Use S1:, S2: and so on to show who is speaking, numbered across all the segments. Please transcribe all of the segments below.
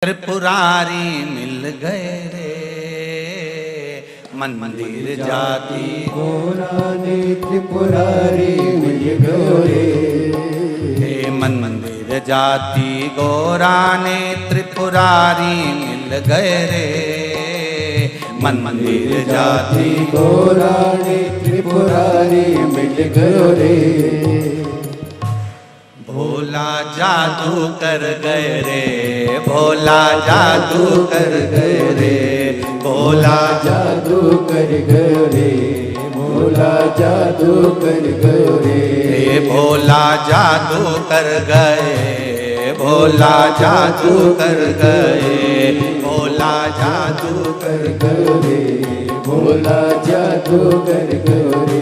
S1: त्रिपुरारी मिल गए रे, मंदिर जाती
S2: गोराने त्रिपुरारी मिल गयो रे।
S1: हे मंदिर जाती गोराने त्रिपुरारी मिल गए रे, मंदिर जाती
S2: गोराने त्रिपुरारी मिल गयो रे।
S1: भोला जादू कर गए रे, भोला जादू कर गए रे, भोला
S2: जादू कर गयो रे, भोला जादू कर गयो रे।
S1: भोला जादू कर गए, भोला जादू कर गए, भोला जादू
S2: कर गयो रे, भोला जादू कर गयो रे।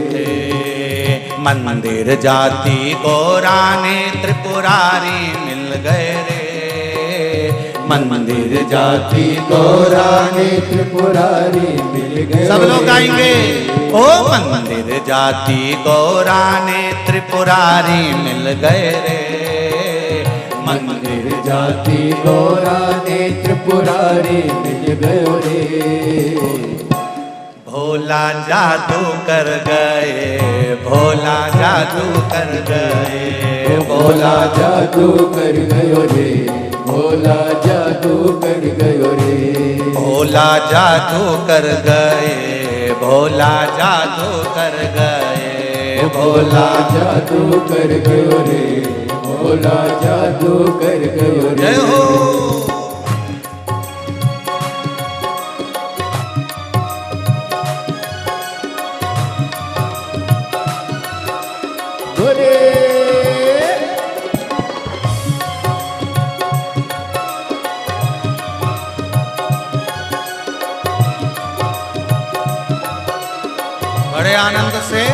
S1: मंदिर जाती गोराने त्रिपुरारी मिल गए रे, मंदिर जाती
S2: गोराने त्रिपुरारी मिल गए।
S1: सब लोग गाएंगे ओ मंदिर जाती गोराने त्रिपुरारी मिल गए रे,
S2: मंदिर जाती गोराने त्रिपुरारी मिल गयो रे।
S1: भोला जादू कर गए, भोला जादू कर गए,
S2: भोला जादू कर गयो रे, भोला जादू कर गयो रे।
S1: भोला जादू कर गए, भोला जादू कर गए,
S2: भोला जादू कर गयो रे, भोला जादू कर गयो रे।
S1: जय हो।
S2: बोले
S1: बड़े आनंद से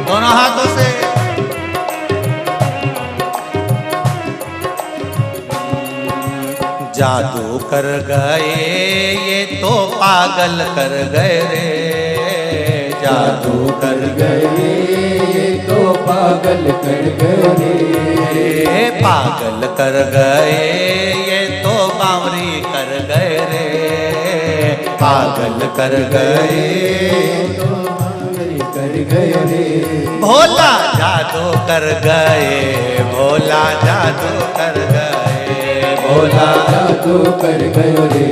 S1: दोनों हाथों से जादू कर गए ये तो पागल कर गए रे, जादू कर
S2: गए ये तो पागल कर गए रे।
S1: पागल कर गए ये तो बावरी कर गए रे, पागल कर गए
S2: तो पागल कर गए रे।
S1: भोला जादू कर गए, भोला जादू कर गए,
S2: भोला जादू कर गयो रे,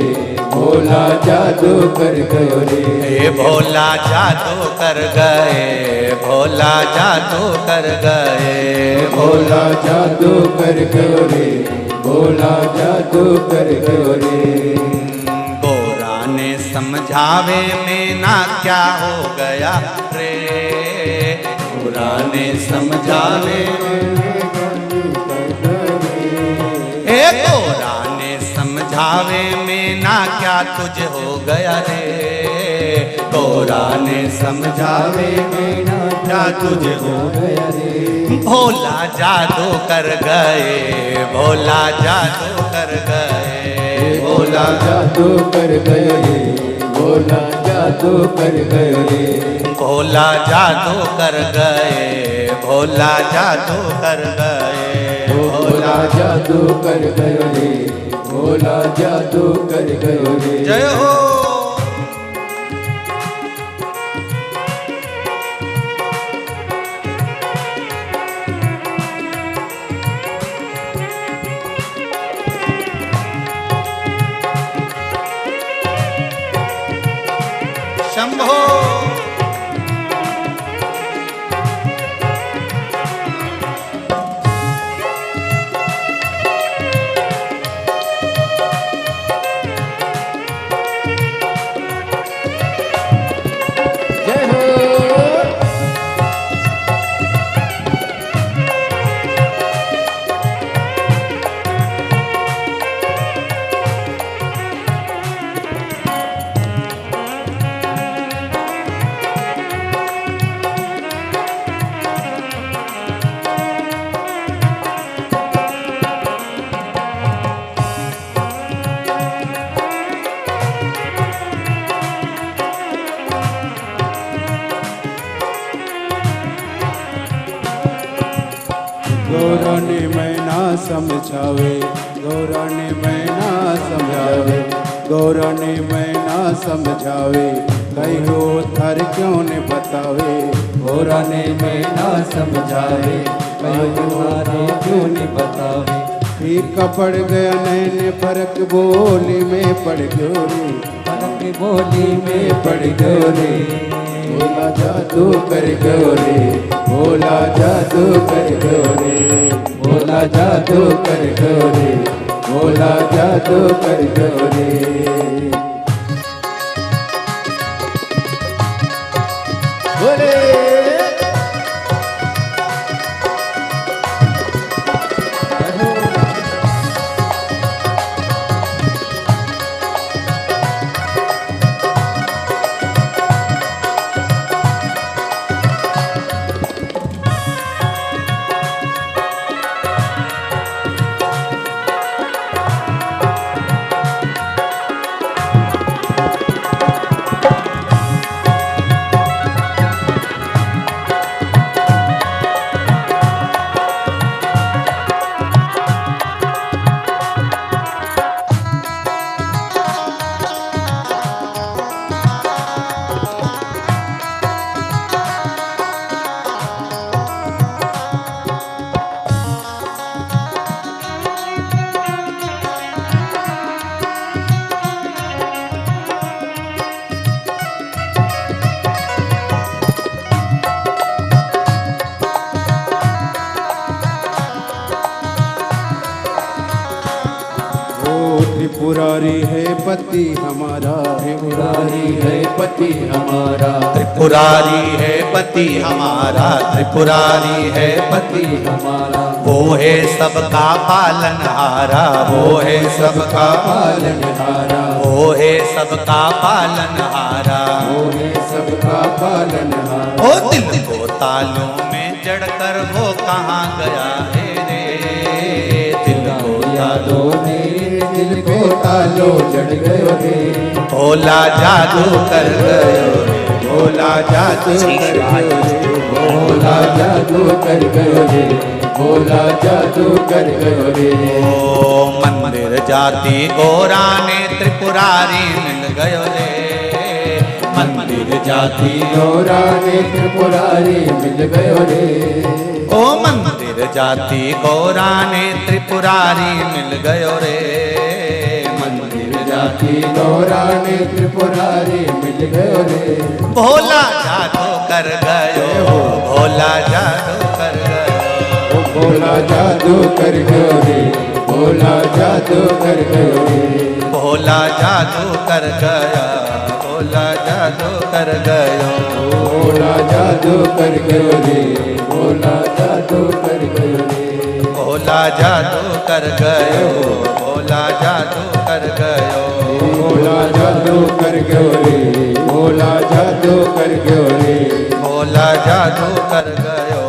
S2: भोला जादू कर गयो रे।
S1: भोला जादू कर गए, भोला जादू कर गए,
S2: भोला जादू कर गयो रे, भोला जादू कर गयो रे।
S1: गोरा ने समझावे में ना क्या हो गया रे, गोरा ने समझावे गोरा ने समझावे में ना क्या तुझ हो गया रे, गोरा ने समझावे में ना क्या तुझ हो
S2: गया रे।
S1: भोला जादू कर गए, भोला जादू कर गए,
S2: भोला जादू कर गयो रे, भोला जादू कर गयो रे।
S1: भोला जादू कर गए, भोला जादू कर गए,
S2: भोला जादू कर गयो रे, भोला जादू कर गयो रे।
S1: जय हो। शंभो
S2: गौराने मैं ना समझावे, गौराने मैं ना समझावे, गौराने मैं ना समझावे, कई हो थर क्यों ने बतावे,
S3: गौराने में ना समझावे, कई तुम्हारे क्यों नहीं बतावे।
S2: फीका पड़ गया नैन फर्क बोली में पड़ गयो रे,
S3: फर्क बोली में पड़ गयो रे,
S2: भोला जादू कर गयो रे, भोला जादू कर गयो रे,
S3: भोला जादू कर गयो रे,
S2: भोला जादू कर गयो रे। बोले त्रिपुरारी है पति हमारा,
S3: त्रिपुरारी है पति हमारा,
S1: त्रिपुरारी है पति हमारा, त्रिपुरारी है पति
S3: हमारा,
S1: वो है सबका पालनहारा, वो है सबका
S3: पालनहारा,
S1: वो है सबका पालनहारा,
S3: वो है सबका पालनहारा।
S1: ओ दिल को तालों में जड़कर वो कहाँ गया है रे, दिल को
S3: यादों ने दिल को तालो जड़ गयो रे,
S1: भोला जादू कर गयो रे, भोला जादू कर गयो रे,
S3: भोला जादू कर गयो रे, भोला जादू कर गयो रे।
S1: ओ मंदिर जाति गोरा ने त्रिपुरारी मिल गयो रे, मंदिर जाति
S3: गौरा ने त्रिपुरारी मिल गयो रे,
S1: ओ मंदिर जाति गोरा ने त्रिपुरारी मिल गयो रे, मंदिर
S3: जाति गौरा ने त्रिपुरारी मिल गयो रे,
S1: भोला जादू कर गयो, भोला जादू कर गयो,
S3: भोला जादू कर गयो रे, भोला जादू कर गयो रे,
S1: भोला जादू कर गया, भोला जादू कर गयो,
S3: भोला जादू कर गयो रे, भोला जादू कर गयो रे,
S1: भोला जादू कर गयो, भोला जादू कर गयो,
S3: भोला जादू कर गयो रे, भोला जादू कर गयो रे,
S1: भोला जादू कर गयो,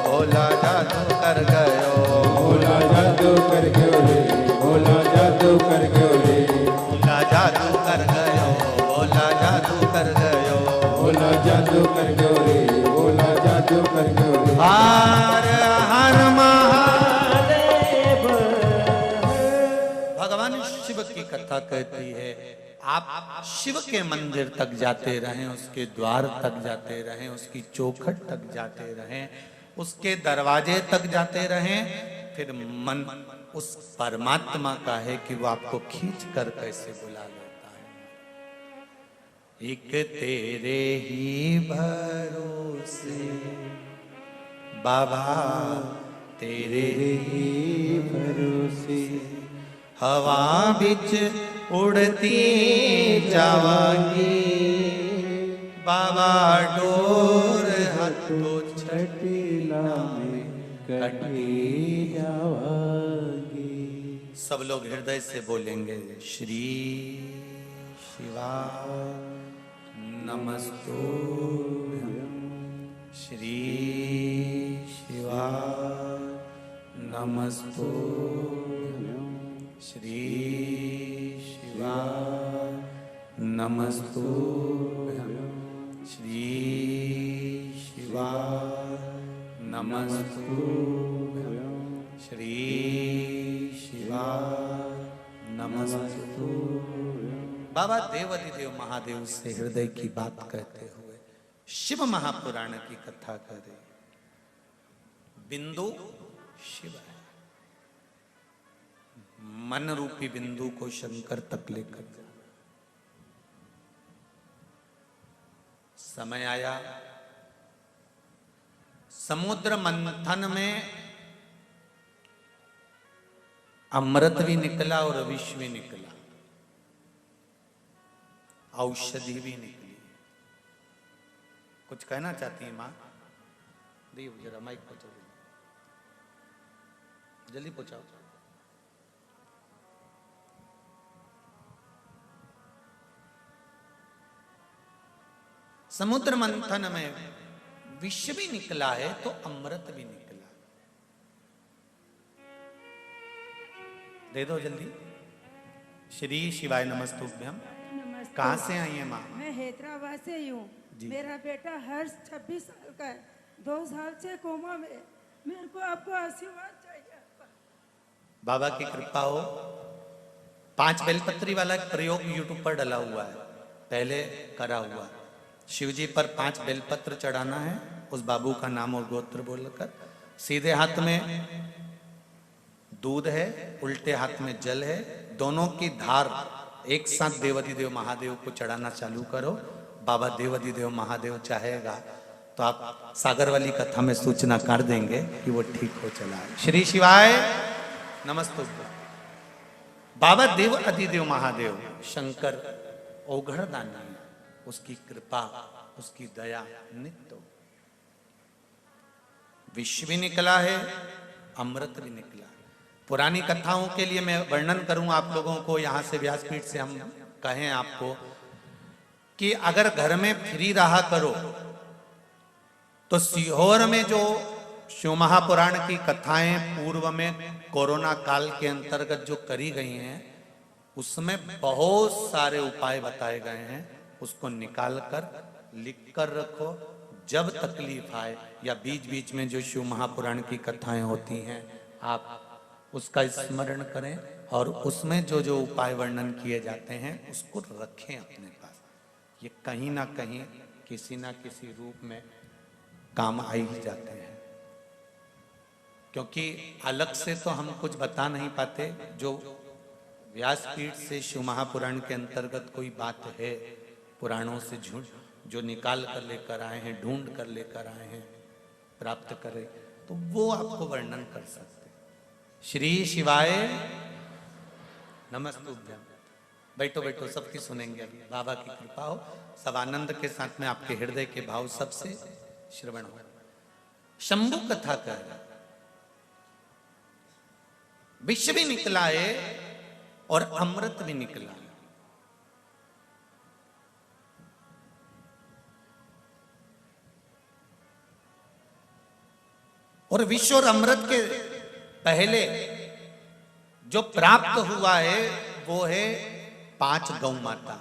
S1: भोला जादू कर गयो,
S3: भोला जादू कर गयो रे, भोला जादू कर गयो रे,
S1: भोला जादू कर गयो, भोला जादू कर गयो,
S3: भोला जादू कर गयो रे, भोला जादू कर गयो रे।
S1: हर हर महादेव। भगवान शिव की कथा कहती है आप शिव के मंदिर तक जाते रहें, उसके द्वार तक जाते रहें, उसकी चौखट तक जाते रहें, उसके दरवाजे तक जाते रहें, फिर मन उस परमात्मा का है कि वो आपको खींच कर कैसे बुला लेता है। एक तेरे ही भरोसे बाबा, तेरे ही भरोसे हवा बिच उड़ती जावांगी, बाबा डोर हाथों छठीला में कटी जावांगी। सब लोग हृदय से बोलेंगे श्री शिवा नमस्तुभ्यं, श्री शिवा नमस्तुभ्यं, श्री शिवा नमस्तुभ्यं, श्री शिवा नमस्तुभ्यं, श्री शिवाय नमस्तु। बाबा देवाधिदेव महादेव से हृदय की बात कहते हुए शिव महापुराण की कथा करे। बिंदु शिव है, मन रूपी बिंदु को शंकर तक लेकर जा। समय आया, समुद्र मंथन में अमृत भी निकला और विष भी निकला, औषधि भी निकली। कुछ कहना चाहती है मां? देव जरा माइक पहुंचाओ, जल्दी पहुंचाओ। समुद्र मंथन में विष भी निकला है तो अमृत भी निकला। दे दो जल्दी। श्री शिवाय नमस्तुभ्यम।
S4: नमस्ते।
S1: कहाँ से आई है माँ?
S4: मैं हैदराबाद से ही हूँ।
S1: जी।
S4: मेरा बेटा हर्ष 26 साल का है, 2 साल से कोमा में। मेरे को आपको आशीर्वाद चाहिए।
S1: बाबा की कृपा हो। 5 बेलपत्री वाला एक प्रयोग यूट्यूब पर डला हुआ है, पहले करा हुआ। शिव जी पर 5 बेलपत्र चढ़ाना है, उस बाबू का नाम और गोत्र बोलकर। सीधे हाथ में दूध है, उल्टे हाथ में जल है, दोनों की धार एक साथ देवाधिदेव महादेव को चढ़ाना चालू करो। बाबा देवाधिदेव महादेव चाहेगा तो आप सागर वाली कथा में सूचना कर देंगे कि वो ठीक हो चला है। श्री शिवाय नमस्तुभ्यम। बाबा देव अधिदेव महादेव शंकर ओघड़ दानी, उसकी कृपा, उसकी दया नित्य। विष भी निकला है, अमृत भी निकला है। पुरानी कथाओं के लिए मैं वर्णन करूं आप लोगों को, यहां से व्यासपीठ से हम कहें आपको कि अगर घर में फ्री रहा करो तो सीहोर में जो शिव महापुराण की कथाएं पूर्व में कोरोना काल के अंतर्गत जो करी गई हैं, उसमें बहुत सारे उपाय बताए गए हैं। उसको निकाल कर लिख कर रखो। जब तकलीफ आए या बीच बीच में जो शिव महापुराण की कथाएं होती हैं, आप उसका स्मरण करें और उसमें जो जो उपाय वर्णन किए जाते हैं उसको रखें अपने पास। ये कहीं ना कहीं किसी ना किसी रूप में काम आ ही जाते हैं, क्योंकि अलग से तो हम कुछ बता नहीं पाते। जो व्यासपीठ से शिव महापुराण के अंतर्गत कोई बात है, पुराणों से झूठ जो निकाल कर लेकर आए हैं, ढूंढ कर लेकर आए हैं, प्राप्त करें, तो वो आपको वर्णन कर सकते। श्री शिवाय नमस्तुभ्यम। बैठो बैठो, सबकी सुनेंगे अभी। बाबा की कृपा हो, सब आनंद के साथ में आपके हृदय के भाव सबसे श्रवण हो। शंभु कथा कर, विष भी निकला है और अमृत भी निकला है। और विष और अमृत के पहले जो प्राप्त हुआ है वो है 5 गौ माता।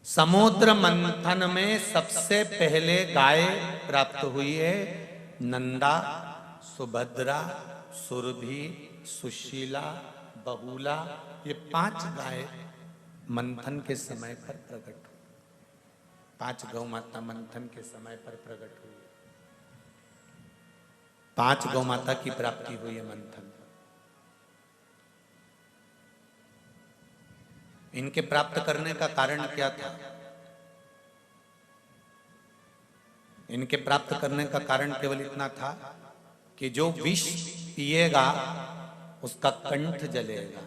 S1: समुद्र मंथन में सबसे पहले गाय प्राप्त हुई है नंदा, सुभद्रा, सुरभि, सुशीला, बहुला। ये 5 गाय मंथन के समय पर प्रकट हुई। 5 गौ माता मंथन के समय पर प्रकट हुई। 5 गौ माता की प्राप्ति हुई है मंथन। इनके प्राप्त करने का कारण क्या था? इनके प्राप्त करने का कारण केवल इतना था कि जो विष पिएगा उसका कंठ जलेगा।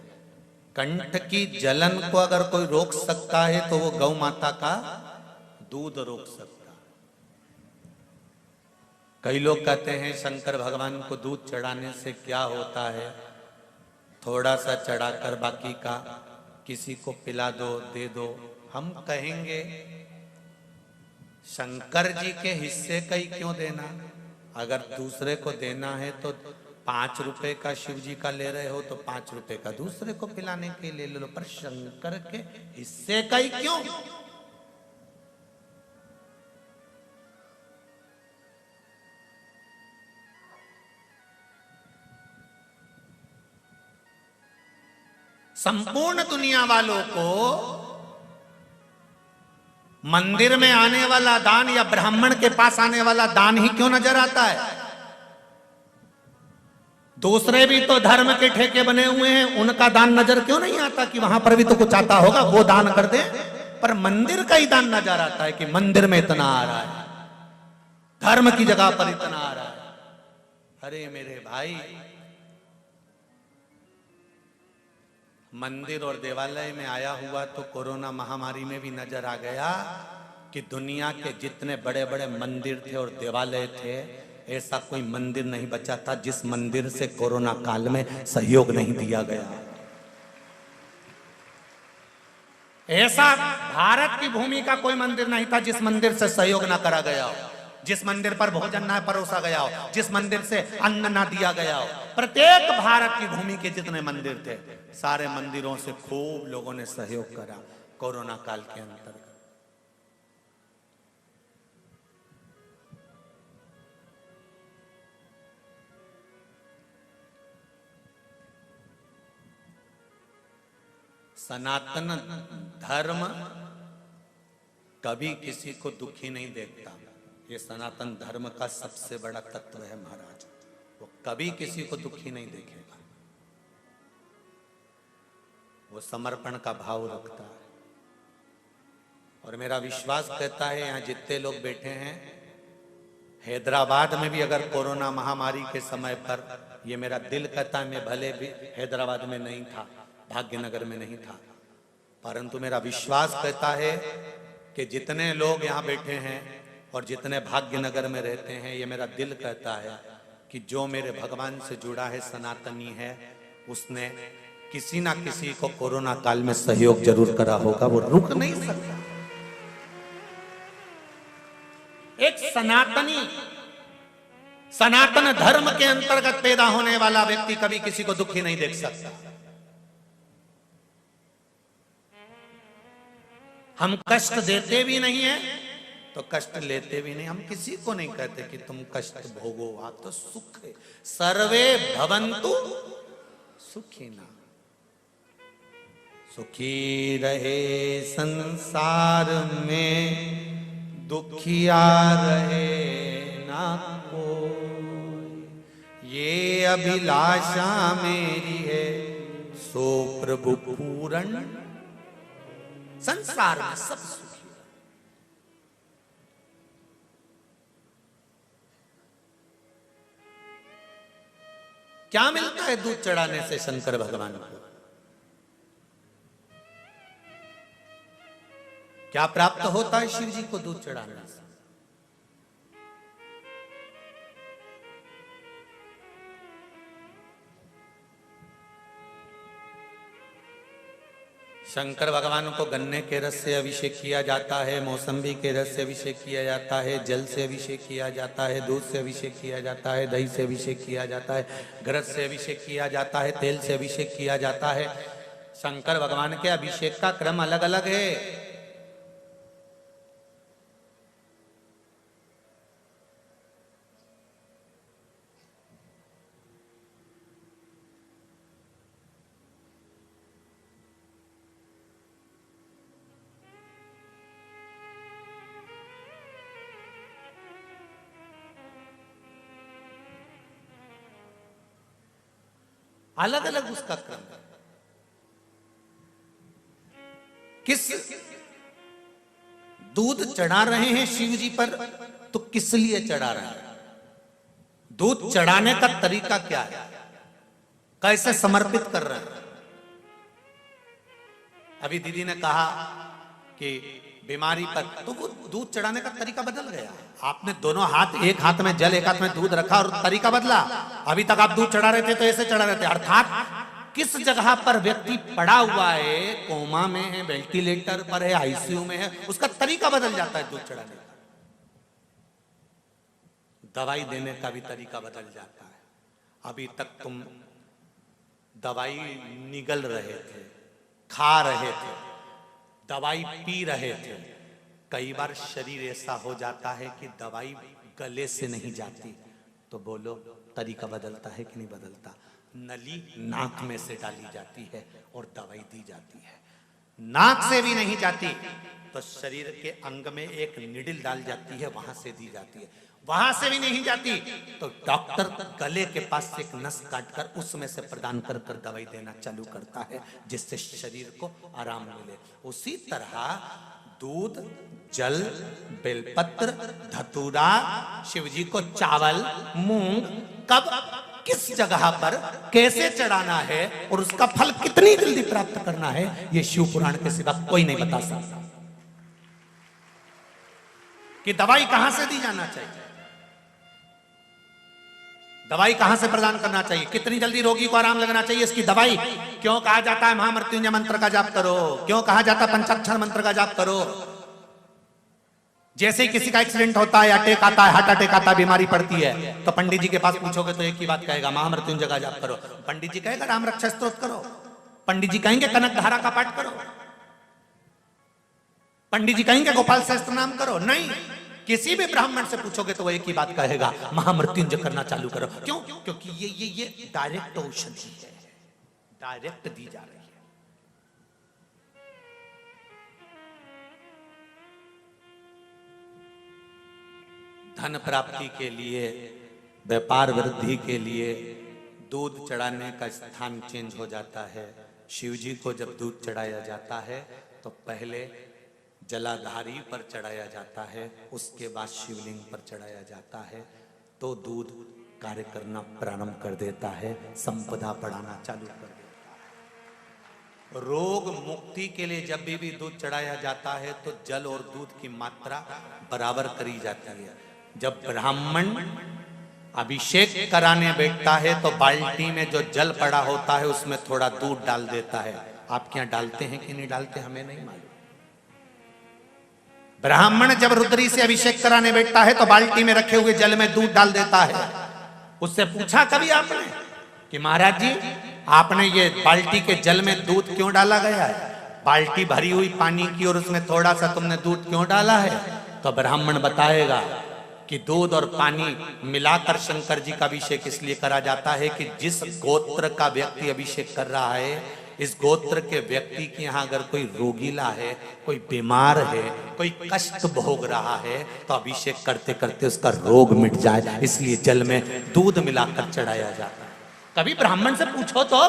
S1: कंठ की जलन को अगर कोई रोक सकता है तो वो गौ माता का दूध रोक सकता। कई लोग कहते हैं शंकर भगवान को दूध चढ़ाने से क्या होता है, थोड़ा सा चढ़ाकर बाकी का किसी को पिला दो, दे दो। हम कहेंगे शंकर जी के हिस्से का ही क्यों देना? अगर दूसरे को देना है तो 5 रुपए का शिव जी का ले रहे हो तो 5 रुपए का दूसरे को पिलाने के लिए ले लो, पर शंकर के हिस्से का ही क्यों? संपूर्ण दुनिया वालों को मंदिर में आने वाला दान या ब्राह्मण के पास आने वाला दान ही क्यों नजर आता है? दूसरे भी तो धर्म के ठेके बने हुए हैं, उनका दान नजर क्यों नहीं आता कि वहां पर भी तो कुछ आता होगा, वो दान कर दे। पर मंदिर का ही दान नजर आता है कि मंदिर में इतना आ रहा है, धर्म की जगह पर इतना आ रहा है। अरे मेरे भाई, मंदिर और देवालय में आया हुआ तो कोरोना महामारी में भी नजर आ गया कि दुनिया के जितने बड़े बड़े मंदिर थे और देवालय थे, ऐसा कोई मंदिर नहीं बचा था जिस मंदिर से कोरोना काल में सहयोग नहीं दिया गया। ऐसा भारत की भूमि का कोई मंदिर नहीं था जिस मंदिर से सहयोग ना करा गया हो, जिस मंदिर पर भोजन ना परोसा गया हो, जिस मंदिर से अन्न ना दिया गया हो। प्रत्येक भारत की भूमि के जितने मंदिर थे, सारे मंदिरों से खूब लोगों ने सहयोग करा कोरोना काल के अंतर्गत। सनातन धर्म कभी किसी को दुखी नहीं देखता। ये सनातन धर्म का सबसे बड़ा तत्व है महाराज, वो कभी किसी को दुखी नहीं देखेगा। वो समर्पण का भाव रखता है। और मेरा विश्वास कहता है यहाँ जितने लोग बैठे हैं, हैदराबाद में भी अगर कोरोना महामारी के समय पर, ये मेरा दिल कहता है, मैं भले भी हैदराबाद में नहीं था, भाग्यनगर में नहीं था, परंतु मेरा विश्वास कहता है कि जितने लोग यहाँ बैठे हैं और जितने भाग्यनगर में रहते हैं, ये मेरा दिल कहता है कि जो मेरे भगवान से जुड़ा है, सनातनी है, उसने किसी ना किसी को कोरोना काल में सहयोग जरूर करा होगा। वो रुक नहीं सकता। एक सनातनी, सनातन धर्म के अंतर्गत पैदा होने वाला व्यक्ति कभी किसी को दुखी नहीं देख सकता। हम कष्ट देते भी नहीं है तो कष्ट लेते भी नहीं। हम किसी को नहीं कहते कि तुम कष्ट भोगो, आप तो सुख है। सर्वे भवन्तु सुखिना, सुखी रहे संसार में, दुखिया रहे ना कोई। ये अभिलाषा मेरी है, सो प्रभु पूर्ण संसार में सब सुखी। क्या मिलता है दूध चढ़ाने से शंकर भगवान को? क्या प्राप्त होता है शिव जी को दूध चढ़ाने से? शंकर भगवान को गन्ने के रस से अभिषेक किया जाता है, मौसम्बी के रस से अभिषेक किया जाता है, जल से अभिषेक किया जाता है, दूध से अभिषेक किया जाता है, दही से अभिषेक किया जाता है, घृत से अभिषेक किया जाता है, तेल से अभिषेक किया जाता है। शंकर भगवान के अभिषेक का क्रम अलग अलग है। अलग अलग उसका क्रम है। किस दूध चढ़ा रहे हैं शिव जी पर, तो किस लिए चढ़ा रहे हैं? दूध चढ़ाने का तरीका क्या है? कैसे समर्पित कर रहे हैं? अभी दीदी ने कहा कि बीमारी पर, तो वो दूध चढ़ाने का तरीका बदल गया। आपने दोनों हाथ, एक हाथ में जल, एक हाथ में दूध रखा और तरीका बदला। अभी तक आप दूध चढ़ा रहे थे तो ऐसे चढ़ा रहे थे। अर्थात किस जगह पर व्यक्ति पड़ा हुआ है, कोमा में है, वेंटिलेटर पर है, आईसीयू में है, उसका तरीका बदल जाता है दूध चढ़ाने का। दवाई देने का भी तरीका बदल जाता है। अभी तक तुम दवाई निगल रहे थे, खा रहे थे, दवाई पी रहे थे। कई बार शरीर ऐसा हो जाता है कि दवाई गले से नहीं जाती, तो बोलो तरीका बदलता है कि नहीं बदलता? नली नाक में से डाली जाती है और दवाई दी जाती है। नाक से भी नहीं जाती तो शरीर के अंग में एक निडिल डाल जाती है, वहां से दी जाती है। वहां से भी नहीं जाती तो डॉक्टर गले के पास से एक नस काटकर उसमें से प्रदान कर कर दवाई देना चालू करता है, जिससे शरीर को आराम मिले। उसी तरह दूध, जल, बेलपत्र, धतूरा, शिवजी को चावल, मूंग कब किस जगह पर कैसे चढ़ाना है और उसका फल कितनी जल्दी प्राप्त करना है, ये शिव पुराण के सिवा कोई नहीं बता सकता। कि दवाई कहां से दी जाना चाहिए, दवाई कहां से प्रदान करना चाहिए, कितनी जल्दी रोगी को आराम लगना चाहिए, इसकी दवाई क्यों कहा जाता है महामृत्युंजय मंत्र का जाप करो, क्यों कहा जाता है पंचाक्षर मंत्र का जाप करो। जैसे ही किसी का एक्सीडेंट होता है, अटैक आता है, हार्ट अटैक आता है, बीमारी पड़ती है, तो पंडित जी के पास पूछोगे तो एक ही बात कहेगा, महामृत्युंजय का जाप करो। पंडित जी कहेगा राम रक्षा स्तोत्र करो, पंडित जी कहेंगे कनक धारा का पाठ करो, पंडित जी कहेंगे गोपाल सहस्त्र नाम करो। नहीं, किसी भी ब्राह्मण से पूछोगे तो वो एक ही बात कहेगा, महामृत्युंजय करना चालू करो। क्यों? क्योंकि ये डायरेक्ट औषधि है, डायरेक्ट दी जा रही है। धन प्राप्ति के लिए, व्यापार वृद्धि के लिए दूध चढ़ाने का स्थान चेंज हो जाता है। शिवजी को जब दूध चढ़ाया जाता है तो पहले जलाधारी पर चढ़ाया जाता है, उसके बाद शिवलिंग पर चढ़ाया जाता है, तो दूध कार्य करना प्रारंभ कर देता है, संपदा बढ़ाना चालू कर देता है। रोग मुक्ति के लिए जब भी दूध चढ़ाया जाता है तो जल और दूध की मात्रा बराबर करी जाती है। जब ब्राह्मण अभिषेक कराने बैठता है तो बाल्टी में जो जल पड़ा होता है उसमें थोड़ा दूध डाल देता है। आपके यहाँ डालते हैं कि नहीं डालते हमें नहीं मालूम। ब्राह्मण जब रुद्री से अभिषेक कराने बैठता है तो बाल्टी में रखे हुए जल में दूध डाल देता है। उससे पूछा कभी आपने कि महाराज जी आपने ये बाल्टी के जल में दूध क्यों डाला गया है? बाल्टी भरी हुई पानी की और उसमें थोड़ा सा तुमने दूध क्यों डाला है? तो ब्राह्मण बताएगा कि दूध और पानी मिलाकर शंकर जी का अभिषेक इसलिए करा जाता है कि जिस गोत्र का व्यक्ति अभिषेक कर रहा है, इस गोत्र के व्यक्ति के यहाँ अगर कोई रोगीला है, कोई बीमार है, कोई कष्ट भोग रहा है, तो अभिषेक करते करते उसका रोग मिट जाए, इसलिए जल में दूध मिलाकर चढ़ाया जाता है। कभी ब्राह्मण से पूछो तो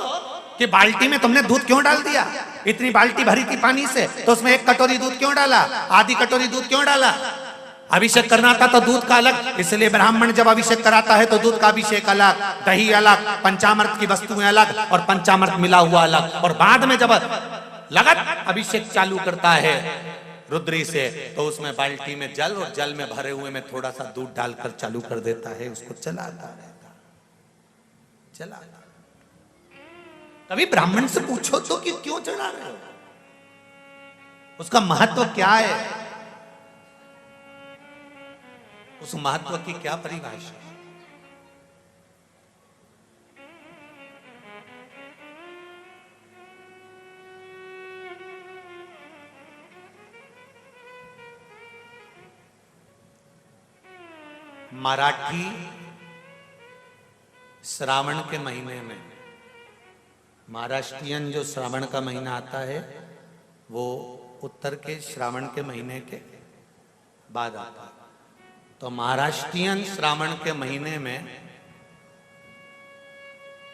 S1: कि बाल्टी में तुमने दूध क्यों डाल दिया? इतनी बाल्टी भरी थी पानी से, तो उसमें एक कटोरी दूध क्यों डाला, आधी कटोरी दूध क्यों डाला? अभिषेक करना था तो दूध का अलग, इसलिए ब्राह्मण जब अभिषेक कराता है तो दूध का अभिषेक अलग, दही अलग, पंचामृत की वस्तुएं अलग और पंचामृत मिला हुआ अलग। और बाद में जब लगत अभिषेक चालू करता है रुद्री से, तो उसमें बाल्टी में जल और जल में भरे हुए में थोड़ा सा दूध डालकर चालू कर देता है, उसको चलाता रहता, चलाता। कभी ब्राह्मण से पूछो तो कि क्यों चढ़ा रहे हो, उसका महत्व क्या है, उस महत्व की क्या परिभाषा है? मराठी श्रावण के महीने में, महाराष्ट्रियन जो श्रावण का महीना आता है वो उत्तर के श्रावण के महीने के बाद आता है। तो महाराष्ट्रियन श्रावण के महीने में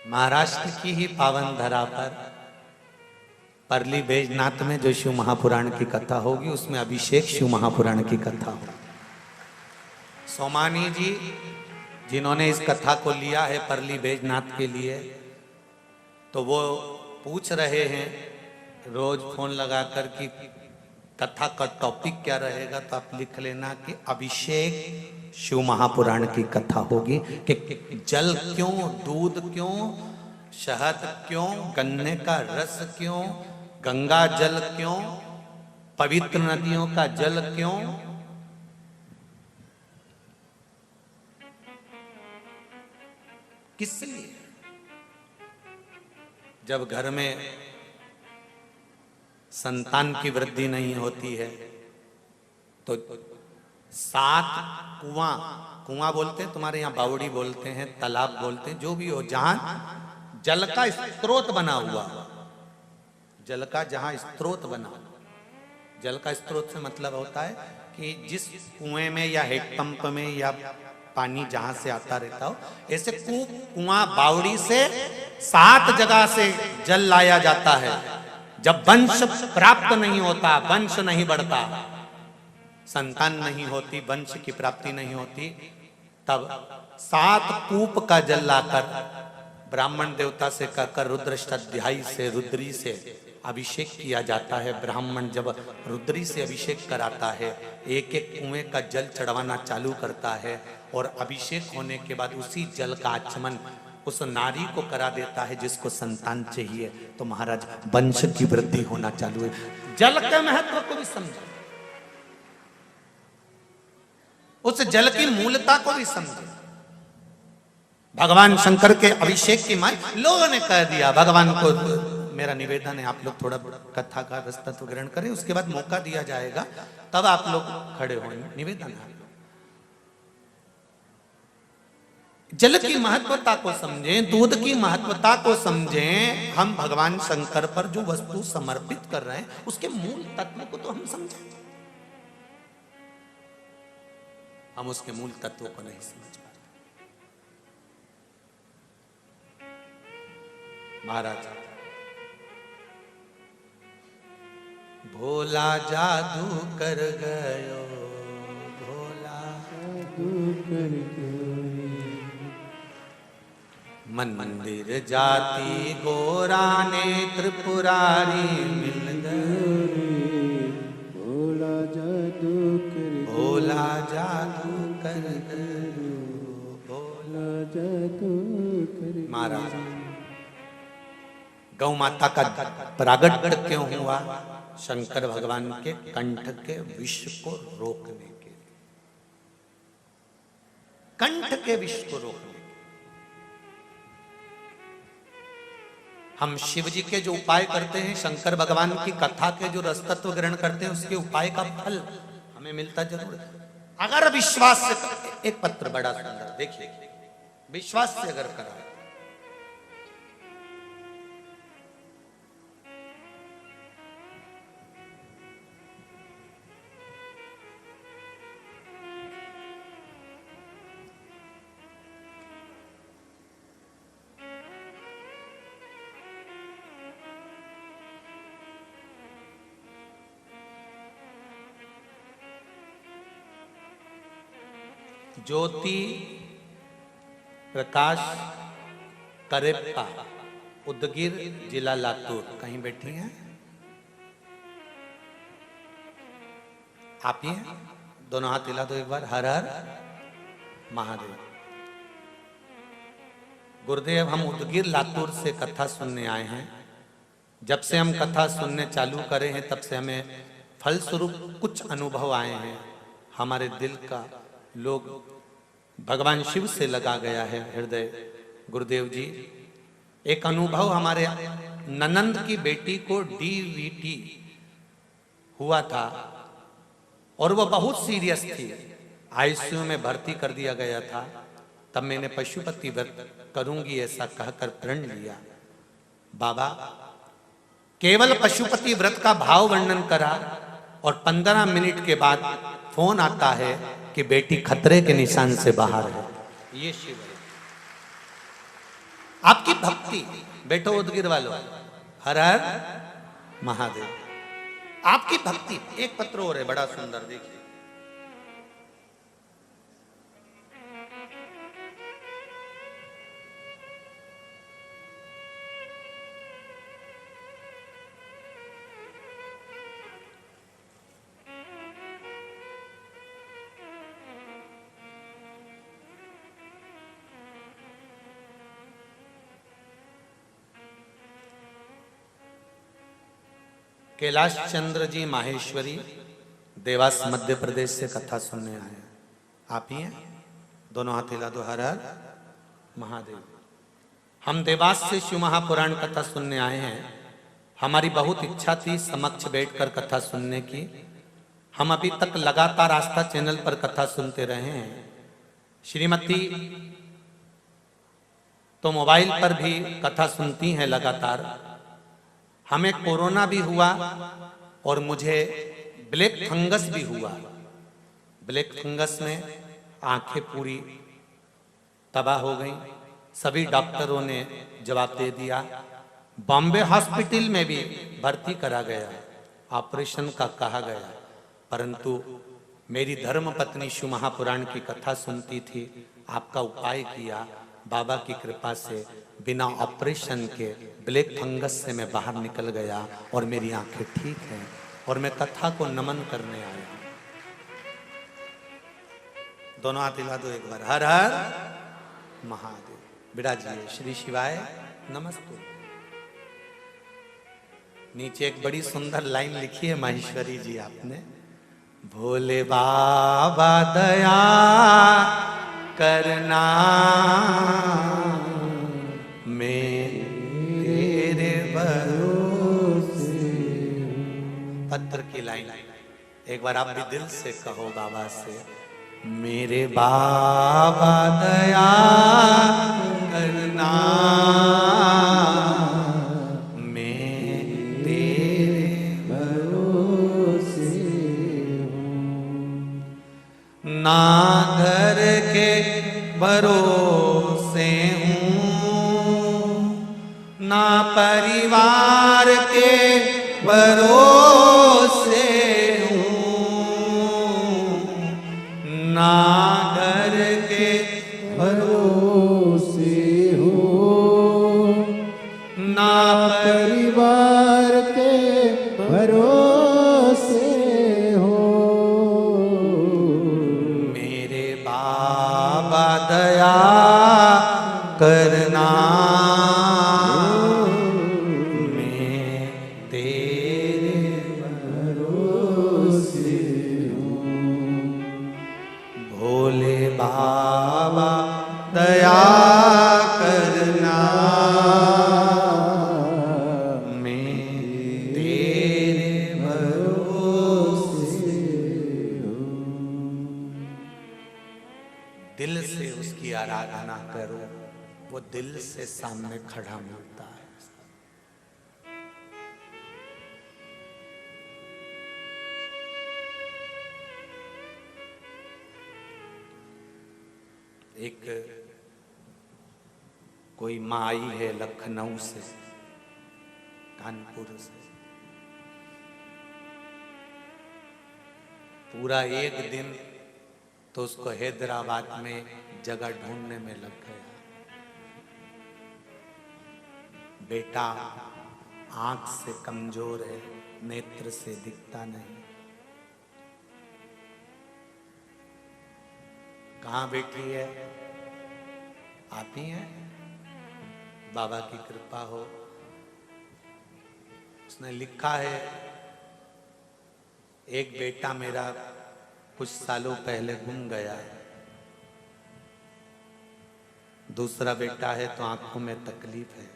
S1: महाराष्ट्र की ही पावन धरा पर परली बैजनाथ में जो शिव महापुराण की कथा होगी, उसमें अभिषेक शिव महापुराण की कथा होगी। सोमानी जी जिन्होंने इस कथा को लिया है परली बैजनाथ के लिए, तो वो पूछ रहे हैं रोज फोन लगाकर कि कथा का टॉपिक क्या रहेगा, तो आप लिख लेना कि अभिषेक शिव महापुराण की कथा होगी। कि जल क्यों, दूध क्यों, शहद क्यों, गन्ने का रस क्यों, गंगा जल क्यों, पवित्र नदियों का जल क्यों, किस लिए? जब घर में संतान की वृद्धि नहीं होती है तो 7 कुआं, कुआं बोलते हैं तुम्हारे यहाँ, बावड़ी बोलते हैं, तालाब बोलते हैं, जो भी हो, जहां जल का स्रोत बना हुआ, जल का जहां स्रोत बना, जल का स्रोत से मतलब होता है कि जिस कुएं में या हेडपंप में या पानी जहां से आता रहता हो, ऐसे कुआं बावड़ी से 7 जगह से जल लाया जाता है। जब वंश प्राप्त नहीं होता, वंश नहीं बढ़ता, संतान नहीं होती, वंश की प्राप्ति नहीं होती, तब 7 कूप का जल लाकर ब्राह्मण देवता से कहकर रुद्राष्टाध्यायी से, रुद्री से अभिषेक किया जाता है। ब्राह्मण जब रुद्री से अभिषेक कराता है, एक एक कुएं का जल चढ़वाना चालू करता है और अभिषेक होने के बाद उसी जल का आचमन उस नारी को करा देता है जिसको संतान चाहिए। तो महाराज वंश की वृद्धि होना चालू है। जल के महत्व को भी समझो, उस जल की मूलता को भी समझो। भगवान शंकर के अभिषेक की मां लोगों ने कह दिया, भगवान को मेरा निवेदन है आप लोग थोड़ा कथा का रसतत्व ग्रहण करें, उसके बाद मौका दिया जाएगा, तब आप लोग खड़े होंगे। निवेदन है, जल की महत्वता को समझें, दूध की महत्वता को समझें। हम भगवान शंकर पर जो वस्तु समर्पित कर रहे हैं उसके मूल तत्व को तो हम समझें। हम उसके मूल तत्व को नहीं समझ पाते। महाराज भोला जादू कर गयो, भोला
S2: जादू कर गयो,
S1: मंदिर जाति गोरा ने त्रिपुरारी मिल गए,
S2: भोला जादू कर गयो,
S1: भोला जादू कर गयो, भोला
S2: जादू कर गयो।
S1: महाराज गौ माता का प्रागट्य क्यों हुआ? शंकर भगवान के कंठ के विष को रोकने के लिए, कंठ के विष को रोकने। हम शिव जी के जो उपाय करते हैं, शंकर भगवान की कथा के जो रसतत्व ग्रहण करते हैं, उसके उपाय का फल हमें मिलता जरूर है अगर विश्वास से। एक पत्र बड़ा सुंदर देखिए, विश्वास से अगर करा, ज्योति प्रकाश करेप्पा, उदगीर जिला लातूर, कहीं बैठी हैं आप ही हैं? दोनों हाथ हिला दो एक बार। हर हर महादेव। गुरुदेव, हम उदगीर लातूर से कथा सुनने आए हैं। जब से हम कथा सुनने चालू करे हैं तब से हमें फलस्वरूप कुछ अनुभव आए हैं। हमारे दिल का लोग भगवान शिव से लगा गया है हृदय। गुरुदेव जी, एक अनुभव हमारे ननंद की बेटी को डीवीटी हुआ था और वो बहुत सीरियस थी, आईसीयू में भर्ती कर दिया गया था। तब मैंने पशुपति व्रत करूंगी ऐसा कहकर प्रण लिया। बाबा केवल पशुपति व्रत का भाव वर्णन करा और 15 मिनट के बाद फोन आता है कि बेटी खतरे के निशान से बाहर है। ये शिव है। आपकी भक्ति, बैठो उदगीर वालों, हर हर महादेव। आपकी भक्ति, एक पत्र और है बड़ा सुंदर, देखिए। कैलाश चंद्र जी माहेश्वरी, देवास मध्य प्रदेश से कथा सुनने आए। आप ही हैं? दोनों हाथ हिला दो। हर हर महादेव। हम देवास से शिव महापुराण कथा सुनने आए हैं। हमारी बहुत इच्छा थी समक्ष बैठकर कथा सुनने की। हम अभी तक लगातार आस्था चैनल पर कथा सुनते रहे हैं। श्रीमती तो मोबाइल पर भी कथा सुनती हैं लगातार। हमें कोरोना भी हुआ और मुझे ब्लैक फंगस भी हुआ। ब्लैक फंगस में आंखें पूरी तबाह हो गई। सभी डॉक्टरों ने जवाब दे दिया। बॉम्बे हॉस्पिटल में भी भर्ती करा गया, ऑपरेशन का कहा गया, परंतु मेरी धर्म पत्नी शिव महापुराण की कथा सुनती थी। आपका उपाय किया, बाबा की कृपा से बिना ऑपरेशन के ब्लैक फंगस से मैं बाहर निकल गया और मेरी आंखें ठीक हैं और मैं कथा को नमन करने आया। दोनों हाथ हिला दो एक बार। हर हर महादेव। विराजिए श्री शिवाय नमस्ते। नीचे एक बड़ी सुंदर लाइन लिखी है माहेश्वरी जी आपने। भोले बाबा दया करना मैं तेरे भरोसे। पत्र की लाइन एक बार आप भी दिल से कहो बाबा से, मेरे बाबा दया करना मैं तेरे भरोसे हूँ। ना घर के भरोसे हूँ, ना परिवार के भरोसे ना घर के
S2: भरोसे हो,
S1: ना
S2: परिवार के भरोसे हो।
S1: मेरे बाबा दया करना मैं तेरे
S2: भरोसे
S1: भोले बाबा दया करना मैं तेरे भरोसे दिल से उसकी आराधना करो, वो दिल से सामने खड़ा मिलता है। एक कोई माँ आई है लखनऊ से, कानपुर से, पूरा एक दिन तो उसको हैदराबाद में जगह ढूंढने में लग गया। बेटा आंख से कमजोर है, नेत्र से दिखता नहीं। कहाँ बैठी है? आप ही हैं? बाबा की कृपा हो। उसने लिखा है, एक बेटा मेरा कुछ सालों पहले गुम गया, दूसरा बेटा है तो आंखों में तकलीफ है।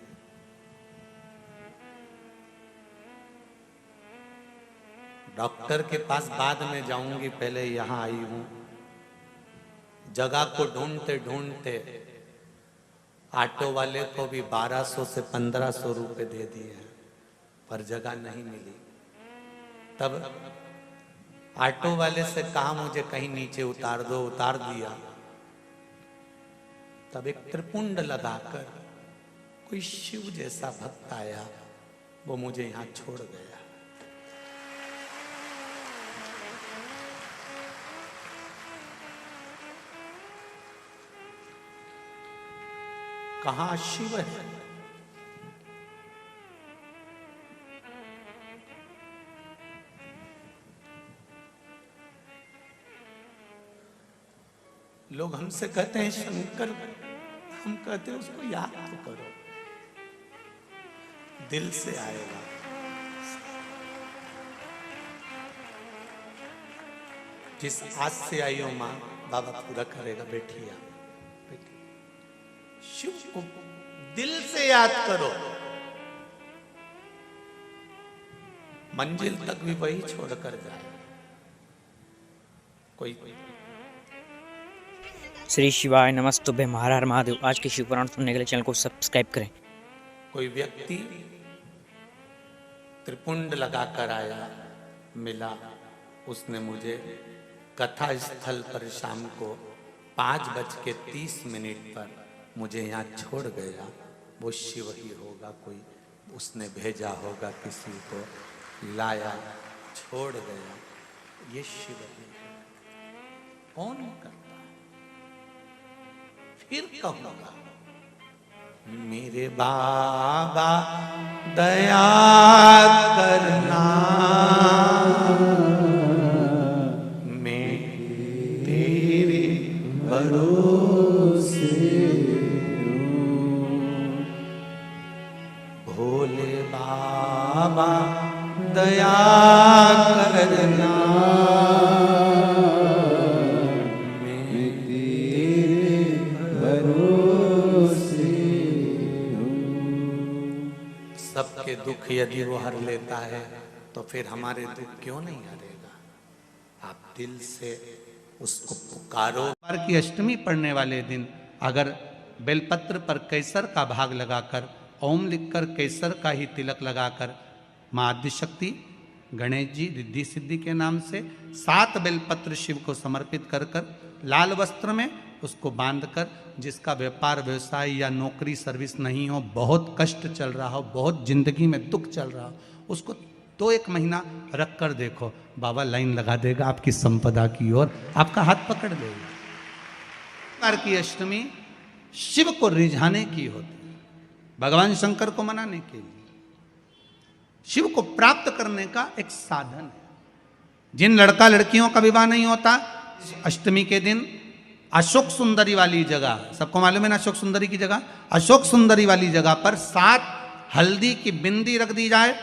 S1: डॉक्टर के पास बाद में जाऊंगी, पहले यहां आई हूं। जगह को ढूंढते ढूंढते ऑटो वाले को भी 1200 से 1500 रुपए दे दिए हैं, पर जगह नहीं मिली। तब ऑटो वाले से कहा मुझे कहीं नीचे उतार दो, उतार दिया। तब एक त्रिपुंड लगाकर कोई शिव जैसा भक्त आया, वो मुझे यहां छोड़ गया। कहां शिव है? लोग हमसे कहते हैं शंकर, हम कहते हैं उसको याद तो करो, दिल से आएगा। जिस आज से आई हो मां, बाबा पूरा करेगा। बैठिए आप, शिव को दिल से याद करो, मंजिल तक भी वही छोड़कर जाए। कोई
S5: श्री शिवाय नमस्तुभ्य हर हर महादेव। आज के शिव पुराण सुनने के लिए चैनल को सब्सक्राइब करें।
S1: कोई व्यक्ति त्रिपुंड लगाकर आया, मिला, उसने मुझे कथा स्थल पर शाम को 5:30 पर मुझे यहाँ छोड़ गया। वो शिव ही होगा, कोई उसने भेजा होगा, किसी को लाया, छोड़ गया, ये शिव ही है। कौन करता है? फिर कहूंगा मेरे बाबा दया करना, मैं तेरे भरोसे भोले बाबा दया करना, मैं तेरे भरोसे हूँ। सबके दुख यदि वो हर लेता है तो फिर हमारे दुख क्यों नहीं हरेगा? आप दिल से उसको पुकारो। बार की अष्टमी पढ़ने वाले दिन अगर बेलपत्र पर केसर का भाग लगाकर, ओम लिखकर केसर का ही तिलक लगाकर माँ आदिशक्ति गणेश जी रिद्धि सिद्धि के नाम से 7 बेलपत्र शिव को समर्पित कर लाल वस्त्र में उसको बांधकर, जिसका व्यापार व्यवसाय या नौकरी सर्विस नहीं हो, बहुत कष्ट चल रहा हो, बहुत जिंदगी में दुख चल रहा हो, उसको 1 महीना रख कर देखो, बाबा लाइन लगा देगा आपकी संपदा की ओर, आपका हाथ पकड़ देगा। की अष्टमी शिव को रिझाने की होती है, भगवान शंकर को मनाने के लिए, शिव को प्राप्त करने का एक साधन है। जिन लड़का लड़कियों का विवाह नहीं होता, अष्टमी के दिन अशोक सुंदरी वाली जगह, सबको मालूम है ना अशोक सुंदरी की जगह, अशोक सुंदरी वाली जगह पर 7 हल्दी की बिंदी रख दी जाए,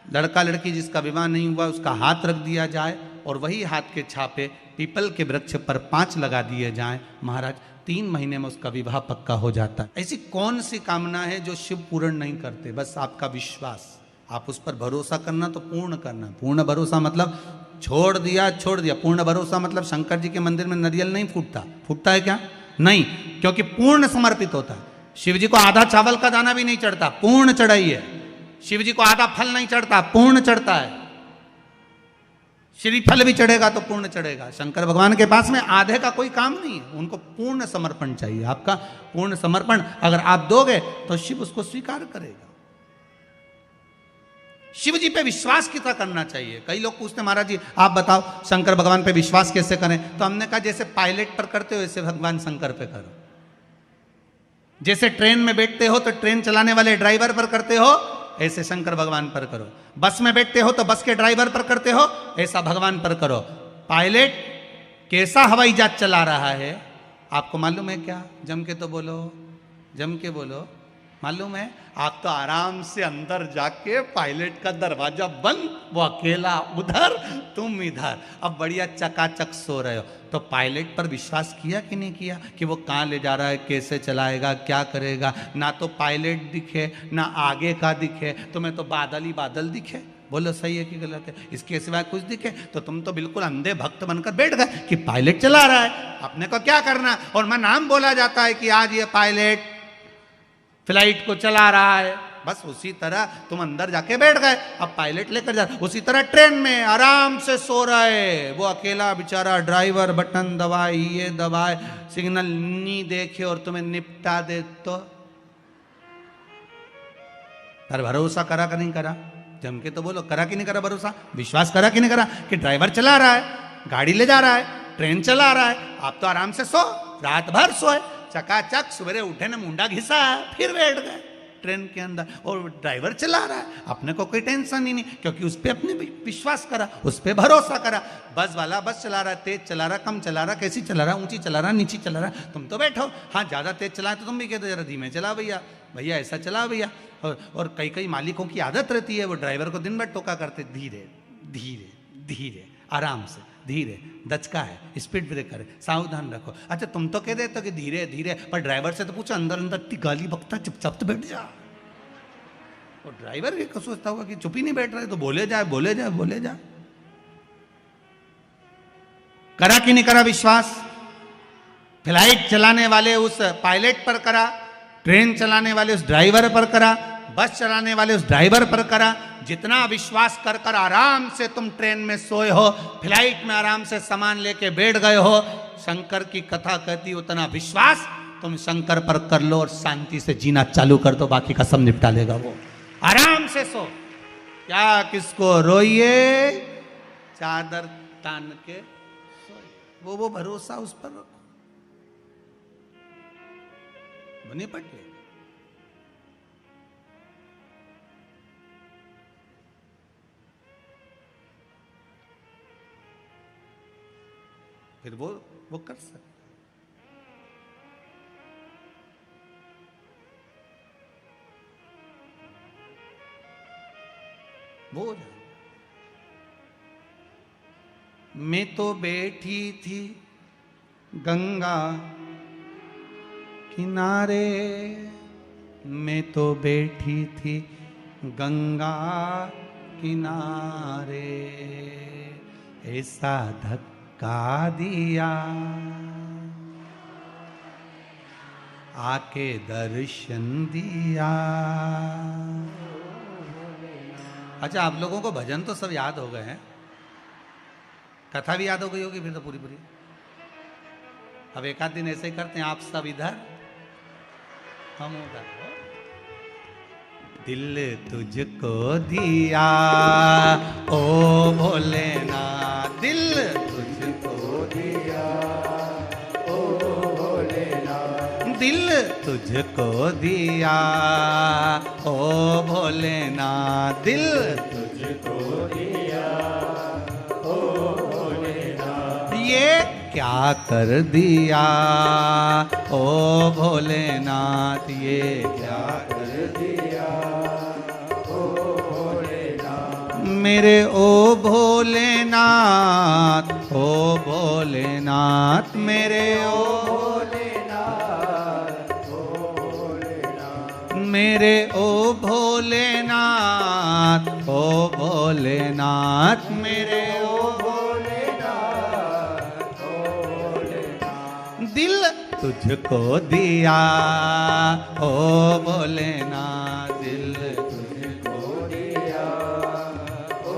S1: लड़का लड़की जिसका विवाह नहीं हुआ उसका हाथ रख दिया जाए, और वही हाथ के छापे पीपल के वृक्ष पर 5 लगा दिए जाएं। महाराज 3 महीने में उसका विवाह पक्का हो जाता है। ऐसी कौन सी कामना है जो शिव पूर्ण नहीं करते? बस आपका विश्वास, आप उस पर भरोसा करना तो पूर्ण करना। पूर्ण भरोसा मतलब छोड़ दिया। पूर्ण भरोसा मतलब शंकर जी के मंदिर में नारियल नहीं फूटता है क्या? नहीं, क्योंकि पूर्ण समर्पित होता है। शिव जी को आधा चावल का दाना भी नहीं चढ़ता, पूर्ण चढ़ाई है। शिव जी को आधा फल नहीं चढ़ता, पूर्ण चढ़ता है। श्रीफल भी चढ़ेगा तो पूर्ण चढ़ेगा। शंकर भगवान के पास में आधे का कोई काम नहीं है, उनको पूर्ण समर्पण चाहिए। आपका पूर्ण समर्पण अगर आप दोगे तो शिव उसको स्वीकार करेगा। शिव जी पे विश्वास कितना करना चाहिए? कई लोग पूछते महाराज जी आप बताओ शंकर भगवान पे विश्वास कैसे करें? तो हमने कहा जैसे पायलट पर करते हो वैसे भगवान शंकर पे करो। जैसे ट्रेन में बैठते हो तो ट्रेन चलाने वाले ड्राइवर पर करते हो, ऐसे शंकर भगवान पर करो। बस में बैठते हो तो बस के ड्राइवर पर करते हो, ऐसा भगवान पर करो। पायलट कैसा हवाई जहाज चला रहा है आपको मालूम है क्या? जम के तो बोलो, जम के बोलो। मालूम है? आप तो आराम से अंदर जाके पायलट का दरवाजा बंद, वो अकेला उधर, तुम इधर, अब बढ़िया चकाचक सो रहे हो। तो पायलट पर विश्वास किया कि नहीं किया कि वो कहाँ ले जा रहा है, कैसे चलाएगा, क्या करेगा? ना तो पायलट दिखे ना आगे का दिखे, तुम्हें तो बादल ही बादल दिखे। बोलो सही है कि गलत है? इसके सिवाय कुछ दिखे तो तुम तो बिल्कुल अंधे भक्त बनकर बैठ गए कि पायलट चला रहा है, अपने को क्या करना। और मैं नाम बोला जाता है कि आज ये पायलट फ्लाइट को चला रहा है, बस उसी तरह तुम अंदर जाके बैठ गए, अब पायलट लेकर जा। उसी तरह ट्रेन में आराम से सो रहे, वो अकेला बेचारा ड्राइवर बटन दबाए, ये दबाए, सिग्नल नहीं देखे और तुम्हें निपटा दे। तो पर भरोसा करा कि नहीं करा? जम के तो बोलो, करा कि नहीं करा भरोसा? विश्वास करा कि नहीं करा कि ड्राइवर चला रहा है, गाड़ी ले जा रहा है, ट्रेन चला रहा है, आप तो आराम से सो, रात भर सोए, चकाचक सवेरे उठे ना मुंडा घिसा, फिर बैठ गए ट्रेन के अंदर, और ड्राइवर चला रहा है, अपने को कोई टेंशन ही नहीं, क्योंकि उस पर अपने विश्वास करा, उस पर भरोसा करा। बस वाला बस चला रहा है, तेज चला रहा, कम चला रहा, कैसी चला रहा, ऊंची चला रहा, नीची चला रहा, तुम तो बैठो। हाँ ज़्यादा तेज चला तो तुम भी कहते जरा धीमे चला भैया, भैया ऐसा चला भैया। और कई कई मालिकों की आदत रहती है, वो ड्राइवर को दिन भर टोका करते, धीरे धीरे धीरे, आराम से, धीरे, दचका है, स्पीड ब्रेकर है, सावधान रखो। अच्छा तुम तो कह देते हो कि धीरे धीरे, पर ड्राइवर से तो पूछो, अंदर अंदर इतनी गाली बकता, चुपचाप तो बैठ जा। और ड्राइवर ये सोचता होगा कि चुप ही नहीं बैठ रहे, तो बोले जाए बोले जाए बोले जाए। करा कि नहीं करा विश्वास? फ्लाइट चलाने वाले उस पायलट पर करा, ट्रेन चलाने वाले उस ड्राइवर पर करा, बस चलाने वाले उस ड्राइवर पर करा। जितना विश्वास कर कर आराम से तुम ट्रेन में सोए हो, फ्लाइट में आराम से सामान लेके बैठ गए हो, शंकर की कथा कहती उतना विश्वास तुम शंकर पर कर लो और शांति से जीना चालू कर दो, बाकी का सब निपटा लेगा वो। आराम से सो, क्या किसको रोइए, चादर तान के सोइए। वो भरोसा उस पर रखो, बनी पटे। फिर वो कर सकते। वो हो जाए। मैं तो बैठी थी गंगा किनारे, मैं तो बैठी थी गंगा किनारे, ऐसा धक्का दिया आके दर्शन दिया। अच्छा, आप लोगों को भजन तो सब याद हो गए हैं, कथा भी याद हो गई होगी फिर तो पूरी पूरी। अब एक आध दिन ऐसे ही करते हैं, आप सब इधर हम उधर। दिल तुझको दिया ओ भोलेनाथ, दिल तुझको दिया ओ भोलेनाथ, दिल तुझको दिया ओ भोलेनाथ, दिल तुझको दिया ओ भोलेनाथ। ये क्या कर दिया ओ भोलेनाथ, ये क्या कर दिया ओ भोलेनाथ, मेरे ओ भोलेनाथ, ओ भोलेनाथ, मेरे ओ मेरे ओ भोलेनाथ, ओ भोलेनाथ, मेरे ओ भोलेनाथ, ओ भोलेनाथ, दिल तुझको दिया ओ भोलेनाथ, दिल तुझको दिया ओ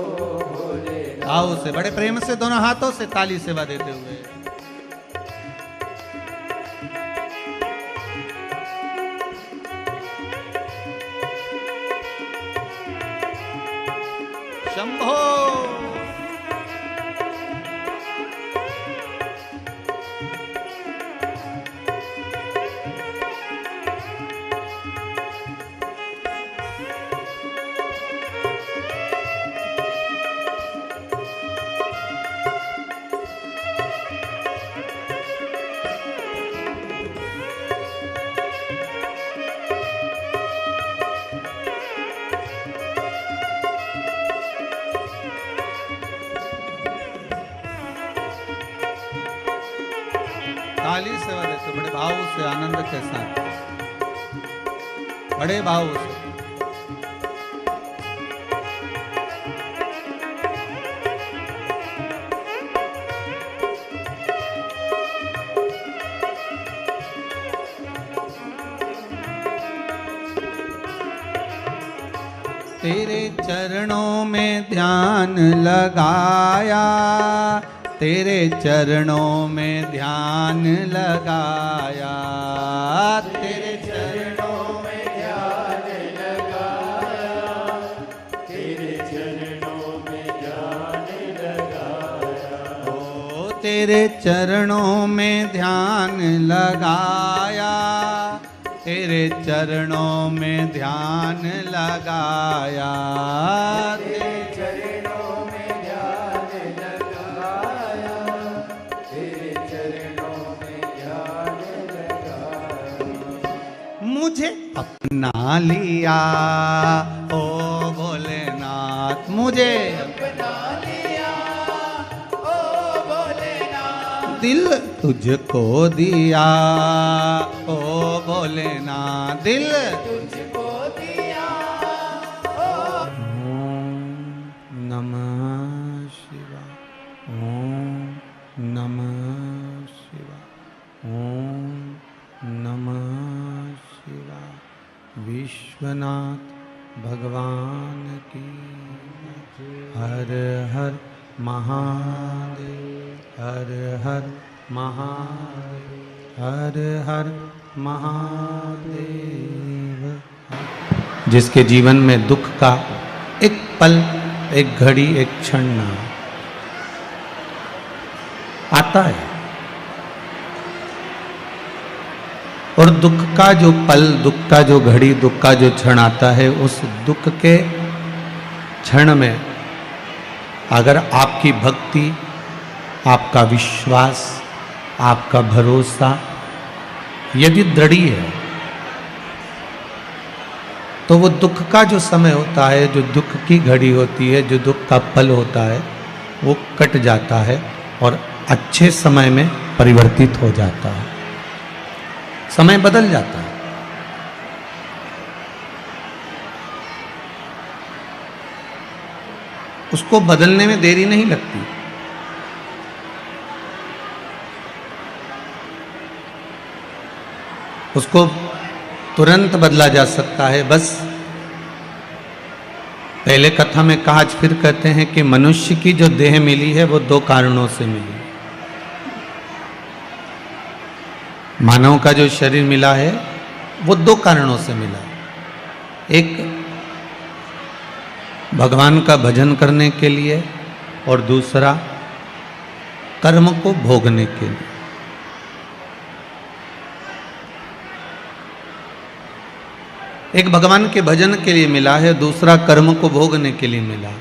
S1: भोलेनाथ। आओ उसे बड़े प्रेम से दोनों हाथों से ताली सेवा देते हुए शंभो। ताली सेवा देते बड़े भाव से, आनंद के साथ, बड़े भाव से। तेरे चरणों में ध्यान लगाया, तेरे चरणों में ध्यान लगाया, तेरे चरणों में ध्यान लगाया, तेरे चरणों में ध्यान लगाया, ओ तेरे चरणों में ध्यान लगाया, तेरे चरणों में ध्यान लगाया, तेरे चरणों में ध्यान लगाया, तेरे चरणों में ध्यान लगाया। मुझे अपना लिया ओ भोलेनाथ, मुझे अपना लिया ओ भोलेनाथ, दिल तुझको दिया ओ भोलेनाथ, दिल तुझको दिया ओ। ओम नमः शिवाय, ओम नमः शिवाय, ओम विश्वनाथ भगवान की। हर हर महादेव, हर हर महादेव, हर हर महादेव। जिसके जीवन में दुख का एक पल, एक घड़ी, एक क्षण ना आता है, और दुख का जो पल, दुख का जो घड़ी, दुख का जो क्षण आता है, उस दुख के क्षण में अगर आपकी भक्ति, आपका विश्वास, आपका भरोसा यदि दृढ़ है, तो वो दुख का जो समय होता है, जो दुख की घड़ी होती है, जो दुख का पल होता है, वो कट जाता है और अच्छे समय में परिवर्तित हो जाता है, समय बदल जाता है। उसको बदलने में देरी नहीं लगती। उसको तुरंत बदला जा सकता है। बस पहले कथा में कहा, आज फिर कहते हैं कि मनुष्य की जो देह मिली है वो दो कारणों से मिली। मानव का जो शरीर मिला है वो दो कारणों से मिला। एक भगवान का भजन करने के लिए, और दूसरा कर्म को भोगने के लिए। एक भगवान के भजन के लिए मिला है, दूसरा कर्म को भोगने के लिए मिला।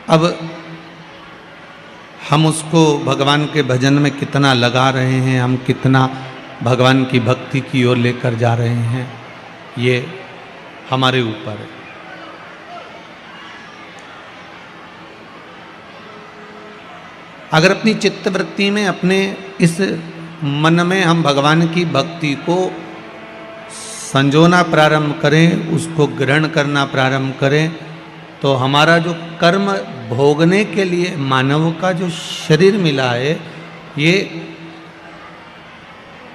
S1: अब हम उसको भगवान के भजन में कितना लगा रहे हैं, हम कितना भगवान की भक्ति की ओर लेकर जा रहे हैं, ये हमारे ऊपर है। अगर अपनी चित्तवृत्ति में, अपने इस मन में हम भगवान की भक्ति को संजोना प्रारंभ करें, उसको ग्रहण करना प्रारंभ करें, तो हमारा जो कर्म भोगने के लिए मानव का जो शरीर मिला है, ये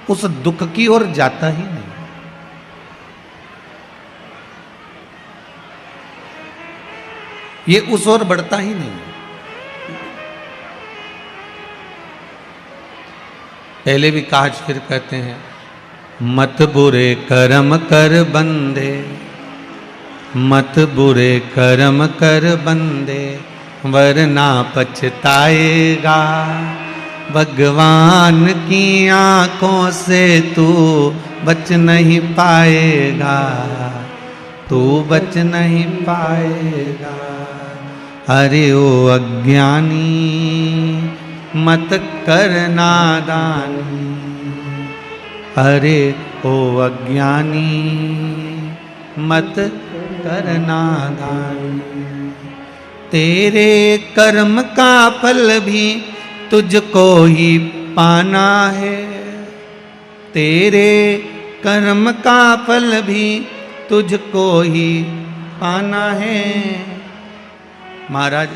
S1: उस दुख की ओर जाता ही नहीं। ये उस ओर बढ़ता ही नहीं। पहले भी कहा, आज फिर कहते हैं, मत बुरे कर्म कर बंदे, मत बुरे कर्म कर बंदे, वरना पछताएगा। भगवान की आंखों से तू बच नहीं पाएगा, तू बच नहीं पाएगा। अरे ओ अज्ञानी मत कर नादानी, अरे ओ अज्ञानी मत कर नादानी। तेरे कर्म का फल भी तुझको ही पाना है, तेरे कर्म का फल भी तुझको ही पाना है। महाराज,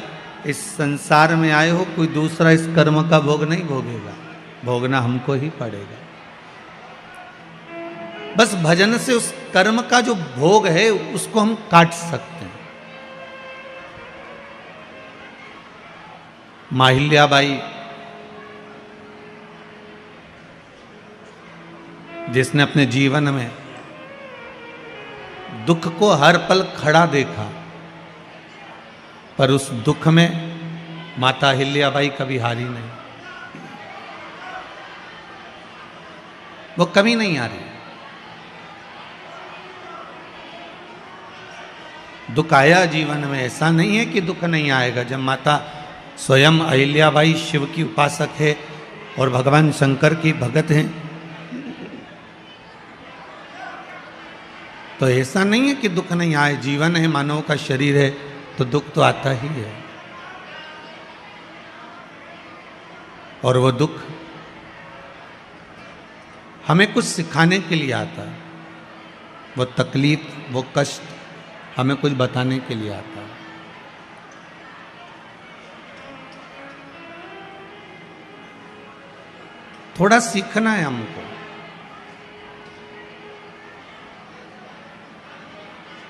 S1: इस संसार में आए हो, कोई दूसरा इस कर्म का भोग नहीं भोगेगा, भोगना हमको ही पड़ेगा। बस भजन से उस कर्म का जो भोग है उसको हम काट सकते हैं। माहिल्याबाई, जिसने अपने जीवन में दुख को हर पल खड़ा देखा, पर उस दुख में माता अहिल्याबाई कभी हारी नहीं, वो कभी नहीं हारी। दुख आया जीवन में, ऐसा नहीं है कि दुख नहीं आएगा। जब माता स्वयं अहिल्याबाई शिव की उपासक है और भगवान शंकर की भगत हैं, तो ऐसा नहीं है कि दुख नहीं आए। जीवन है, मानव का शरीर है, तो दुख तो आता ही है। और वो दुख हमें कुछ सिखाने के लिए आता है। वो तकलीफ, वो कष्ट हमें कुछ बताने के लिए आता है। थोड़ा सीखना है हमको,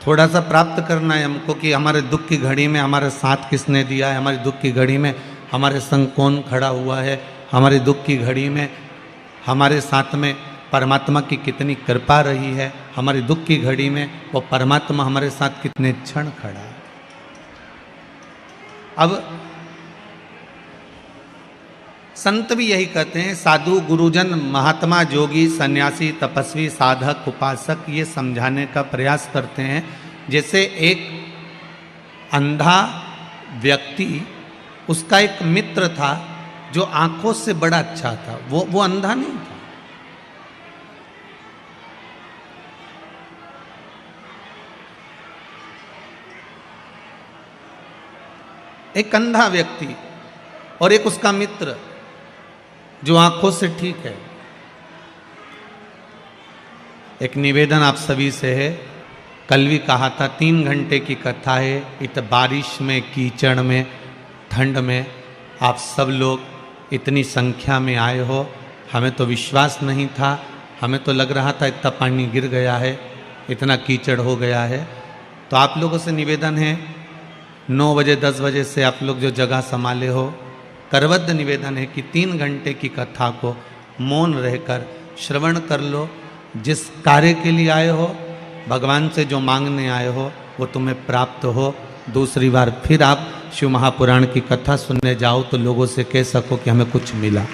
S1: थोड़ा सा प्राप्त करना है हमको कि हमारे दुख की घड़ी में हमारे साथ किसने दिया है, हमारी दुख की घड़ी में हमारे संग कौन खड़ा हुआ है, हमारी दुख की घड़ी में हमारे साथ में परमात्मा की कितनी कृपा रही है, हमारी दुख की घड़ी में वो परमात्मा हमारे साथ कितने क्षण खड़ा है। अब संत भी यही कहते हैं, साधु गुरुजन महात्मा जोगी सन्यासी तपस्वी साधक उपासक ये समझाने का प्रयास करते हैं जैसे एक अंधा व्यक्ति, उसका एक मित्र था जो आंखों से बड़ा अच्छा था, वो अंधा नहीं था। एक अंधा व्यक्ति और एक उसका मित्र जो आंखों से ठीक है। एक निवेदन आप सभी से है, कल भी कहा था 3 घंटे की कथा है, इत बारिश में कीचड़ में ठंड में आप सब लोग इतनी संख्या में आए हो। हमें तो विश्वास नहीं था, हमें तो लग रहा था इतना पानी गिर गया है, इतना कीचड़ हो गया है। तो आप लोगों से निवेदन है, 9 बजे 10 बजे से आप लोग जो जगह संभाले हो, करबद्ध निवेदन है कि 3 घंटे की कथा को मौन रहकर श्रवण कर लो। जिस कार्य के लिए आए हो, भगवान से जो मांगने आए हो, वो तुम्हें प्राप्त हो। दूसरी बार फिर आप शिव महापुराण की कथा सुनने जाओ तो लोगों से कह सको कि हमें कुछ मिला।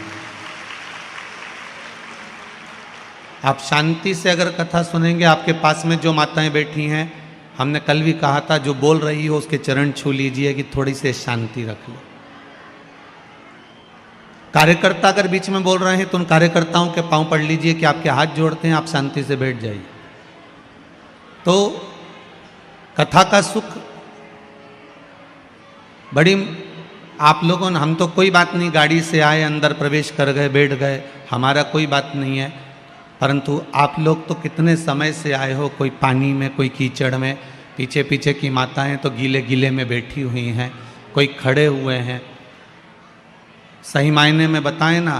S1: आप शांति से अगर कथा सुनेंगे, आपके पास में जो माताएं बैठी हैं, हमने कल भी कहा था, जो बोल रही हो उसके चरण छू लीजिए कि थोड़ी सी शांति रख लो। कार्यकर्ता अगर बीच में बोल रहे हैं तो उन कार्यकर्ताओं के पांव पड़ लीजिए कि आपके हाथ जोड़ते हैं, आप शांति से बैठ जाइए। तो कथा का सुख बड़ी, आप लोगों ने, हम तो कोई बात नहीं, गाड़ी से आए, अंदर प्रवेश कर गए, बैठ गए, हमारा कोई बात नहीं है। परंतु आप लोग तो कितने समय से आए हो, कोई पानी में, कोई कीचड़ में, पीछे पीछे की माताएं तो गीले गीले में बैठी हुई हैं, कोई खड़े हुए हैं। सही मायने में बताएं ना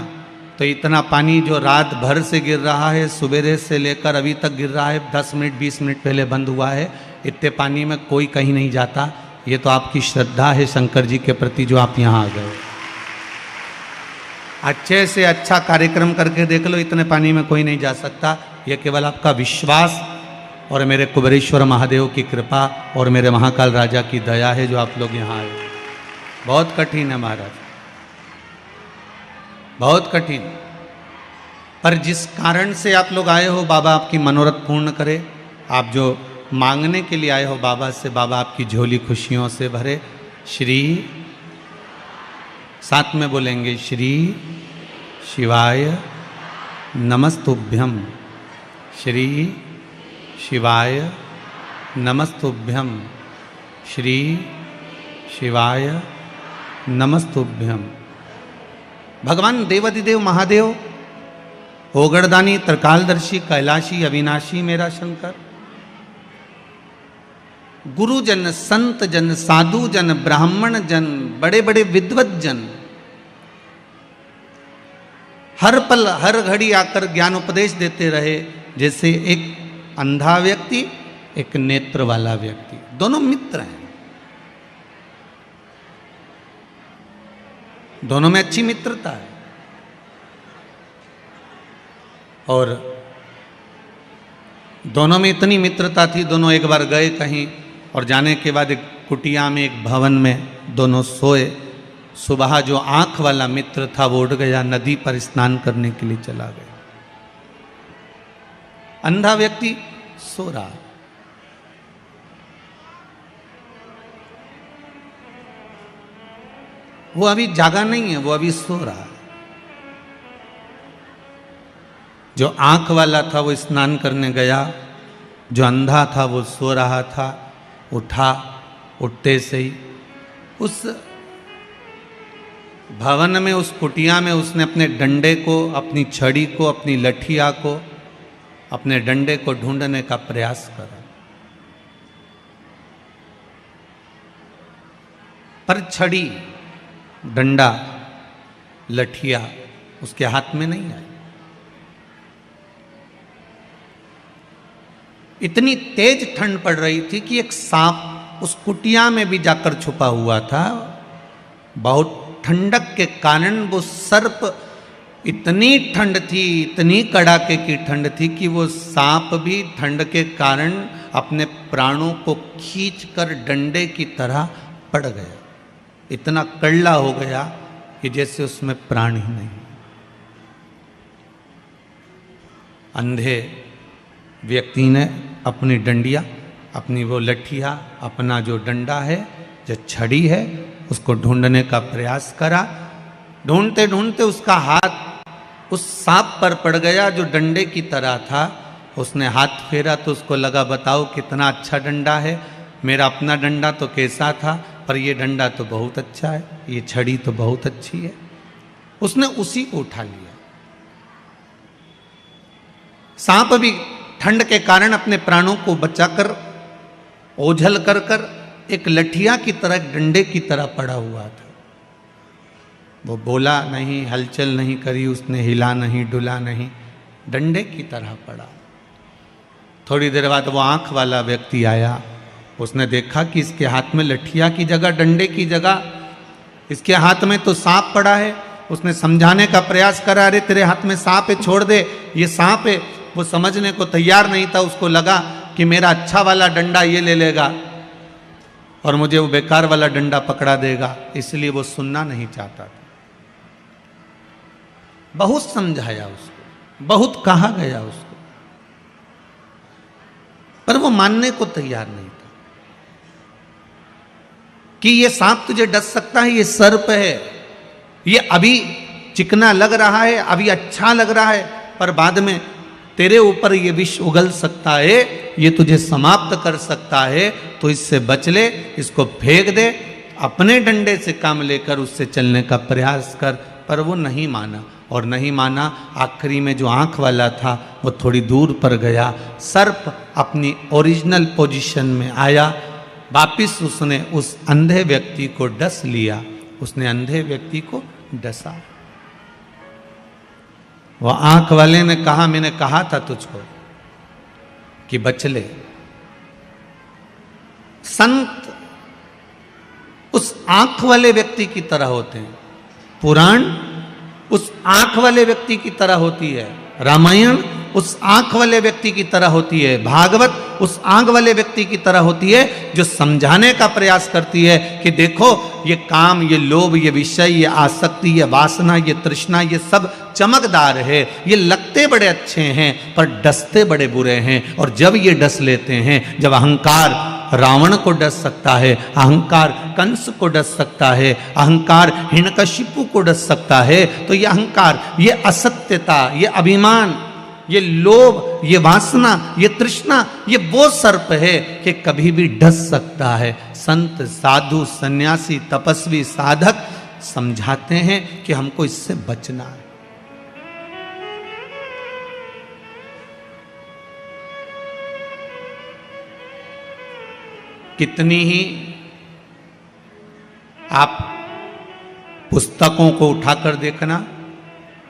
S1: तो इतना पानी जो रात भर से गिर रहा है, सवेरे से लेकर अभी तक गिर रहा है, 10 मिनट 20 मिनट पहले बंद हुआ है, इतने पानी में कोई कहीं नहीं जाता। ये तो आपकी श्रद्धा है शंकर जी के प्रति जो आप यहाँ आ गए। अच्छे से अच्छा कार्यक्रम करके देख लो, इतने पानी में कोई नहीं जा सकता। यह केवल आपका विश्वास और मेरे कुबेरेश्वर महादेव की कृपा और मेरे महाकाल राजा की दया है जो आप लोग यहाँ आए। बहुत कठिन है महाराज, बहुत कठिन, पर जिस कारण से आप लोग आए हो, बाबा आपकी मनोरथ पूर्ण करे। आप जो मांगने के लिए आए हो बाबा से, बाबा आपकी झोली खुशियों से भरे। श्री, साथ में बोलेंगे, श्री शिवाय नमस्तुभ्यम, श्री शिवाय नमस्तुभ्यम, श्री शिवाय नमस्तुभ्यम। भगवान देवाधिदेव महादेव, होगड़दानी, त्रिकालदर्शी, कैलाशी, अविनाशी मेरा शंकर, गुरुजन, संत जन, साधु जन, ब्राह्मण जन, बड़े बड़े विद्वत जन हर पल हर घड़ी आकर ज्ञान उपदेश देते रहे। जैसे एक अंधा व्यक्ति, एक नेत्र वाला व्यक्ति, दोनों मित्र हैं, दोनों में अच्छी मित्रता है। और दोनों में इतनी मित्रता थी, दोनों एक बार गए कहीं और जाने के बाद एक कुटिया में, एक भवन में दोनों सोए। सुबह जो आंख वाला मित्र था वो उठ गया, नदी पर स्नान करने के लिए चला गया। अंधा व्यक्ति सो रहा, वो अभी जागा नहीं है, वो अभी सो रहा है। जो आंख वाला था वो स्नान करने गया, जो अंधा था वो सो रहा था। उठा, उठते से ही उस भवन में, उस कुटिया में उसने अपने डंडे को, अपनी छड़ी को, अपनी लठिया को, अपने डंडे को ढूंढने का प्रयास करा, पर छड़ी, डंडा, लठिया उसके हाथ में नहीं आई। इतनी तेज ठंड पड़ रही थी कि एक सांप उस कुटिया में भी जाकर छुपा हुआ था। बहुत ठंडक के कारण वो सर्प, इतनी ठंड थी, इतनी कड़ाके की ठंड थी कि वो सांप भी ठंड के कारण अपने प्राणों को खींचकर डंडे की तरह पड़ गया। इतना कड़ला हो गया कि जैसे उसमें प्राण ही नहीं। अंधे व्यक्ति ने अपनी डंडिया, अपनी वो लठिया, अपना जो डंडा है, जो छड़ी है, उसको ढूंढने का प्रयास करा। ढूंढते ढूंढते उसका हाथ उस सांप पर पड़ गया जो डंडे की तरह था। उसने हाथ फेरा तो उसको लगा, बताओ कितना अच्छा डंडा है, मेरा अपना डंडा तो कैसा था, पर ये डंडा तो बहुत अच्छा है, ये छड़ी तो बहुत अच्छी है। उसने उसी को उठा लिया। सांप भी ठंड के कारण अपने प्राणों को बचाकर ओझल कर कर एक लठिया की तरह, डंडे की तरह पड़ा हुआ था। वो बोला नहीं, हलचल नहीं करी उसने, हिला नहीं, डुला नहीं, डंडे की तरह पड़ा। थोड़ी देर बाद वो आंख वाला व्यक्ति आया। उसने देखा कि इसके हाथ में लठिया की जगह, डंडे की जगह, इसके हाथ में तो सांप पड़ा है। उसने समझाने का प्रयास करा, अरे तेरे हाथ में सांप है, छोड़ दे, ये सांप है। वो समझने को तैयार नहीं था। उसको लगा कि मेरा अच्छा वाला डंडा ये ले लेगा और मुझे वो बेकार वाला डंडा पकड़ा देगा, इसलिए वो सुनना नहीं चाहता था। बहुत समझाया उसको, बहुत कहा गया उसको, पर वो मानने को तैयार नहीं था कि ये सांप तुझे डस सकता है, ये सर्प है, ये अभी चिकना लग रहा है, अभी अच्छा लग रहा है, पर बाद में तेरे ऊपर ये विष उगल सकता है, ये तुझे समाप्त कर सकता है। तो इससे बच ले, इसको फेंक दे, अपने डंडे से काम लेकर उससे चलने का प्रयास कर। पर वो नहीं माना, और नहीं माना। आखिरी में जो आंख वाला था वो थोड़ी दूर पर गया। सर्प अपनी ओरिजिनल पोजीशन में आया। वापिस उसने उस अंधे व्यक्ति को डस लिया। उसने अंधे व्यक्ति को डसा। वह आंख वाले ने कहा, मैंने कहा था तुझको कि बच ले। संत उस आंख वाले व्यक्ति की तरह होते हैं, पुराण उस आंख वाले व्यक्ति की तरह होती है, रामायण उस आंख वाले व्यक्ति की तरह होती है, भागवत उस आंख वाले व्यक्ति की तरह होती है जो समझाने का प्रयास करती है कि देखो ये काम, ये लोभ, ये विषय, ये आसक्ति, ये वासना, ये तृष्णा, ये सब चमकदार है, ये लगते बड़े अच्छे हैं पर डसते बड़े बुरे हैं। और जब ये डस लेते हैं, जब अहंकार रावण को डस सकता है, अहंकार कंस को डस सकता है, अहंकार हिरण्यकशिपु को डस सकता है, तो ये अहंकार, ये असत्यता, ये अभिमान, ये लोभ, ये वासना, ये तृष्णा, ये वो सर्प है कि कभी भी डस सकता है। संत, साधु, सन्यासी, तपस्वी, साधक समझाते हैं कि हमको इससे बचना है। कितनी ही आप पुस्तकों को उठाकर देखना,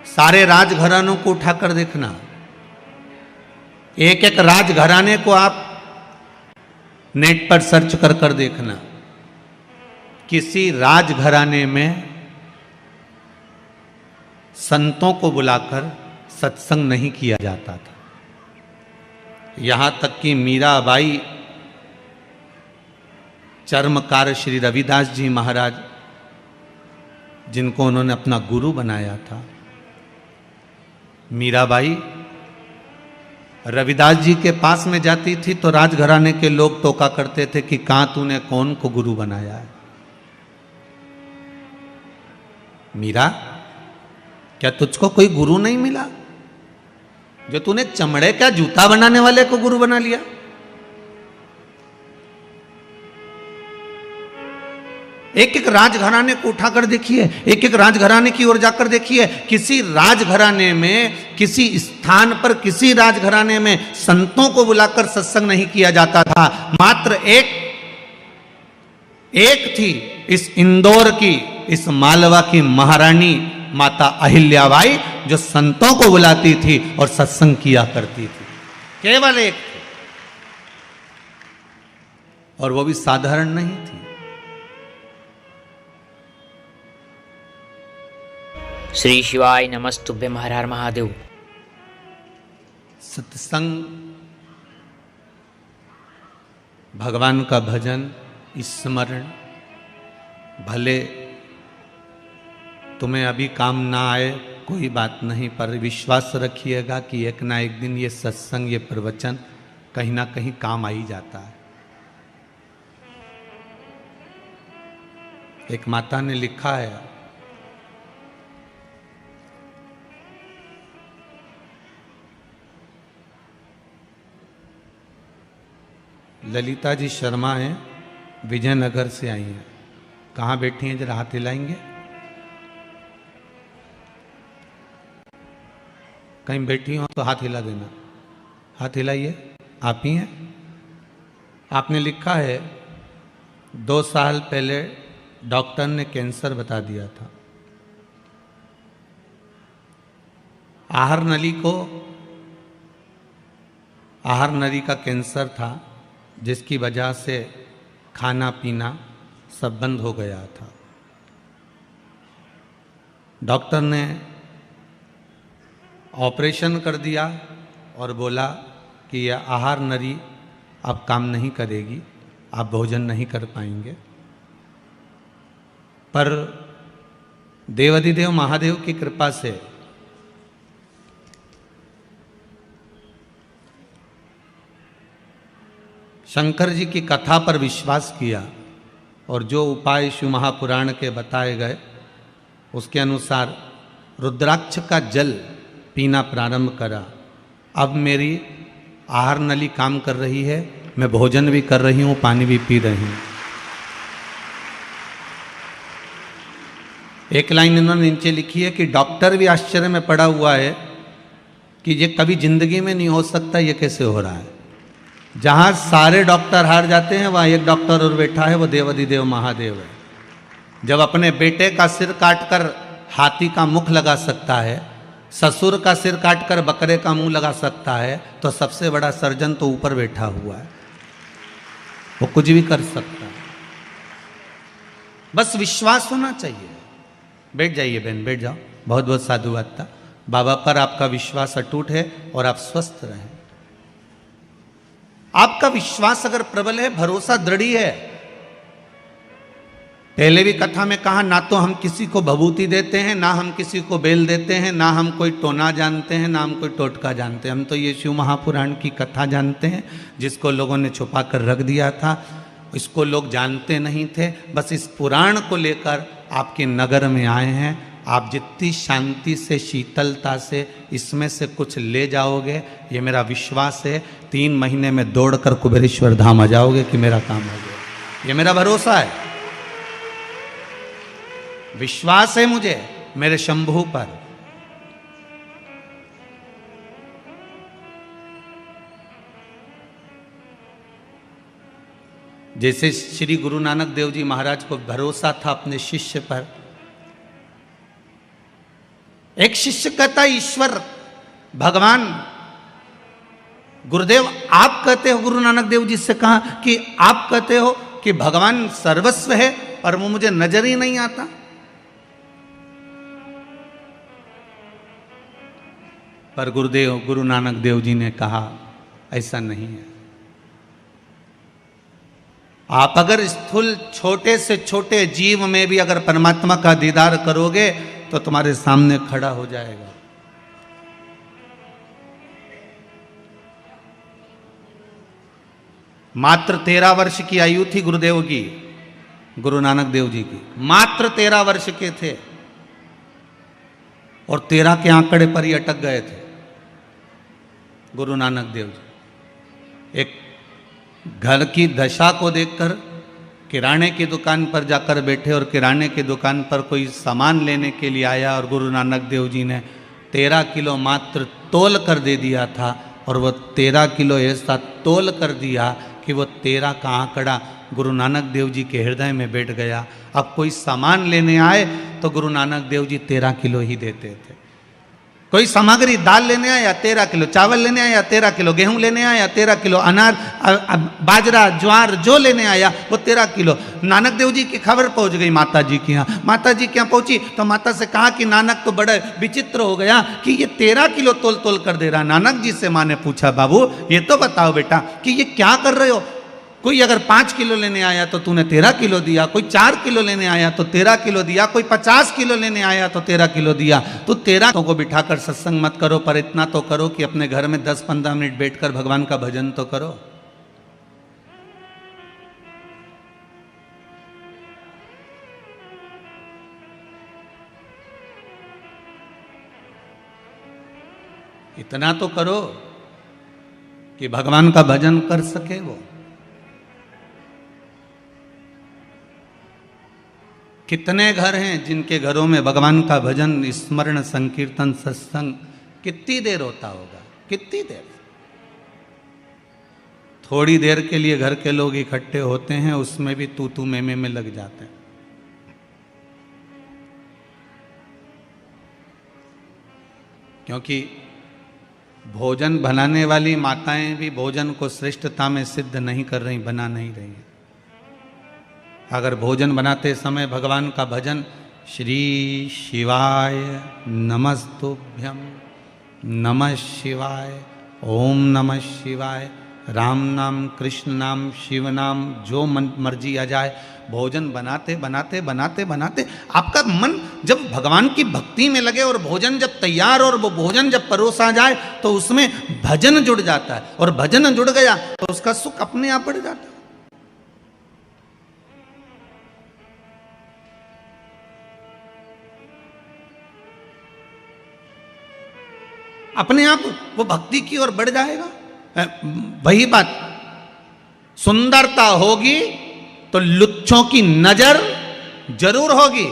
S1: सारे राजघरानों को उठाकर देखना, एक एक राजघराने को आप नेट पर सर्च कर कर देखना। किसी राजघराने में संतों को बुलाकर सत्संग नहीं किया जाता था। यहां तक कि मीराबाई, चर्मकार श्री रविदास जी महाराज, जिनको उन्होंने अपना गुरु बनाया था, मीराबाई रविदास जी के पास में जाती थी तो राजघराने के लोग टोका करते थे कि कहां तूने कौन को गुरु बनाया है। मीरा, क्या तुझको कोई गुरु नहीं मिला जो तूने चमड़े का जूता बनाने वाले को गुरु बना लिया? एक एक राजघराने को उठाकर देखिए, एक एक राजघराने की ओर जाकर देखिए। किसी राजघराने में, किसी स्थान पर, किसी राजघराने में संतों को बुलाकर सत्संग नहीं किया जाता था। मात्र एक थी इस इंदौर की, इस मालवा की महारानी माता अहिल्याबाई, जो संतों को बुलाती थी और सत्संग किया करती थी। केवल एक थी, और वो भी साधारण नहीं थी।
S5: श्री शिवाय नमस्तुभ्यं हर हर महादेव।
S1: सत्संग, भगवान का भजन, स्मरण, भले तुम्हें अभी काम ना आए कोई बात नहीं, पर विश्वास रखिएगा कि एक ना एक दिन ये सत्संग, ये प्रवचन कहीं ना कहीं काम आ ही जाता है। एक माता ने लिखा है, ललिता जी शर्मा हैं, विजयनगर से आई हैं। कहाँ बैठी हैं, जरा हाथ हिलाएंगे। कहीं बैठी हो तो हाथ हिला देना, हाथ हिलाइए। आप ही हैं। आपने लिखा है 2 साल पहले डॉक्टर ने कैंसर बता दिया था। आहार नली का कैंसर था, जिसकी वजह से खाना पीना सब बंद हो गया था। डॉक्टर ने ऑपरेशन कर दिया और बोला कि यह आहार नली अब काम नहीं करेगी, आप भोजन नहीं कर पाएंगे। पर देवाधिदेव महादेव की कृपा से शंकर जी की कथा पर विश्वास किया और जो उपाय शिव महापुराण के बताए गए उसके अनुसार रुद्राक्ष का जल पीना प्रारंभ करा। अब मेरी आहार नली काम कर रही है, मैं भोजन भी कर रही हूँ, पानी भी पी रही हूँ। एक लाइन इन्होंने नीचे लिखी है कि डॉक्टर भी आश्चर्य में पड़ा हुआ है कि ये कभी जिंदगी में नहीं हो सकता, ये कैसे हो रहा है। जहाँ सारे डॉक्टर हार जाते हैं वहाँ एक डॉक्टर और बैठा है, वो देवाधिदेव महादेव है। जब अपने बेटे का सिर काटकर हाथी का मुख लगा सकता है, ससुर का सिर काटकर बकरे का मुंह लगा सकता है, तो सबसे बड़ा सर्जन तो ऊपर बैठा हुआ है, वो कुछ भी कर सकता है। बस विश्वास होना चाहिए। बैठ जाइए बहन, बैठ जाओ। बहुत बहुत साधुवाद था। बाबा पर आपका विश्वास अटूट है और आप स्वस्थ रहें। आपका विश्वास अगर प्रबल है, भरोसा दृढ़ है। पहले भी कथा में कहा, ना तो हम किसी को भभूति देते हैं, ना हम किसी को बेल देते हैं, ना हम कोई टोना जानते हैं, ना हम कोई टोटका जानते हैं। हम तो ये शिव महापुराण की कथा जानते हैं, जिसको लोगों ने छुपा कर रख दिया था। इसको लोग जानते नहीं थे। बस इस पुराण को लेकर आपके नगर में आए हैं। आप जितनी शांति से, शीतलता से इसमें से कुछ ले जाओगे, ये मेरा विश्वास है। 3 महीने में दौड़कर कुबेरेश्वर धाम आ जाओगे कि मेरा काम हो गया। ये मेरा भरोसा है, विश्वास है मुझे मेरे शंभू पर। जैसे श्री गुरु नानक देव जी महाराज को भरोसा था अपने शिष्य पर। एक शिष्य कहता, ईश्वर भगवान गुरुदेव आप कहते हो, गुरु नानक देव जी से कहा कि आप कहते हो कि भगवान सर्वस्व है, पर वो मुझे नजर ही नहीं आता। पर गुरुदेव गुरु नानक देव जी ने कहा, ऐसा नहीं है। आप अगर स्थूल छोटे से छोटे जीव में भी अगर परमात्मा का दीदार करोगे तो तुम्हारे सामने खड़ा हो जाएगा। मात्र 13 वर्ष की आयु थी गुरुदेव की, गुरु नानक देव जी की। मात्र 13 वर्ष के थे और 13 के आंकड़े पर ही अटक गए थे गुरु नानक देव जी। एक घर की दशा को देखकर किराने की दुकान पर जाकर बैठे और किराने की दुकान पर कोई सामान लेने के लिए आया और गुरु नानक देव जी ने 13 किलो मात्र तोल कर दे दिया था। और वो 13 किलो ऐसा तोल कर दिया कि वो 13 का आंकड़ा गुरु नानक देव जी के हृदय में बैठ गया। अब कोई सामान लेने आए तो गुरु नानक देव जी 13 किलो ही देते थे। कोई सामग्री दाल लेने आया 13 किलो, चावल लेने आया 13 किलो, गेहूं लेने आया 13 किलो, अनार बाजरा ज्वार जो लेने आया वो 13 किलो। नानक देव जी की खबर पहुंच गई माता जी के यहाँ। माता जी के यहाँ पहुंची तो माता से कहा कि नानक तो बड़ा विचित्र हो गया कि ये 13 किलो तोल तोल कर दे रहा। नानक जी से माँ ने पूछा, बाबू ये तो बताओ बेटा कि ये क्या कर रहे हो? कोई अगर 5 किलो लेने आया तो तूने 13 किलो दिया, कोई 4 किलो लेने आया तो 13 किलो दिया, कोई 50 किलो लेने आया तो 13 किलो दिया। तो 13 को बिठाकर सत्संग मत करो, पर इतना तो करो कि अपने घर में 10-15 मिनट बैठकर भगवान का भजन तो करो। इतना तो करो कि भगवान का भजन कर सके वो। कितने घर हैं जिनके घरों में भगवान का भजन, स्मरण, संकीर्तन, सत्संग कितनी देर होता होगा? कितनी देर? थोड़ी देर के लिए घर के लोग इकट्ठे होते हैं, उसमें भी तू तू मैं में लग जाते हैं। क्योंकि भोजन बनाने वाली माताएं भी भोजन को श्रेष्ठता में सिद्ध नहीं कर रही, बना नहीं रही हैं। अगर भोजन बनाते समय भगवान का भजन, श्री शिवाय नमस्तुभ्यम, नमः शिवाय, ओम नमः शिवाय, राम नाम, कृष्ण नाम, शिव नाम, जो मन मर्जी आ जाए, भोजन बनाते बनाते बनाते बनाते आपका मन जब भगवान की भक्ति में लगे और भोजन जब तैयार और वो भोजन जब परोसा जाए तो उसमें भजन जुड़ जाता है, और भजन जुड़ गया तो उसका सुख अपने आप बढ़ जाता है। अपने आप वो भक्ति की ओर बढ़ जाएगा। वही बात, सुंदरता होगी तो लुच्चों की नजर जरूर होगी।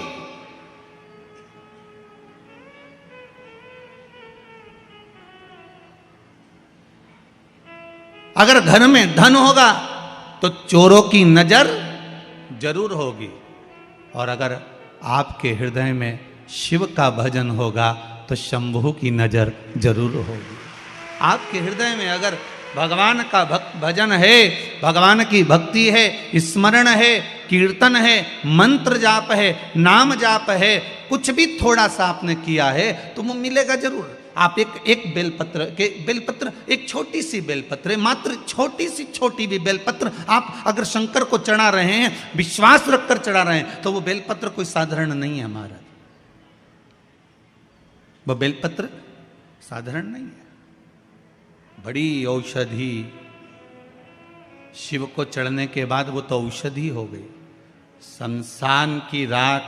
S1: अगर घर में धन होगा तो चोरों की नजर जरूर होगी, और अगर आपके हृदय में शिव का भजन होगा तो शंभू की नजर जरूर होगी। आपके हृदय में अगर भगवान का भजन है, भगवान की भक्ति है, स्मरण है, कीर्तन है, मंत्र जाप है, नाम जाप है, कुछ भी थोड़ा सा आपने किया है तो वो मिलेगा जरूर। आप एक बेलपत्र, एक छोटी सी बेलपत्र, मात्र छोटी भी बेलपत्र आप अगर शंकर को चढ़ा रहे हैं, विश्वास रखकर चढ़ा रहे हैं, तो वो बेलपत्र कोई साधारण नहीं है हमारा। वह बेलपत्र साधारण नहीं है, बड़ी औषधि। शिव को चढ़ने के बाद वो तो औषधि हो गई। शमशान की राख,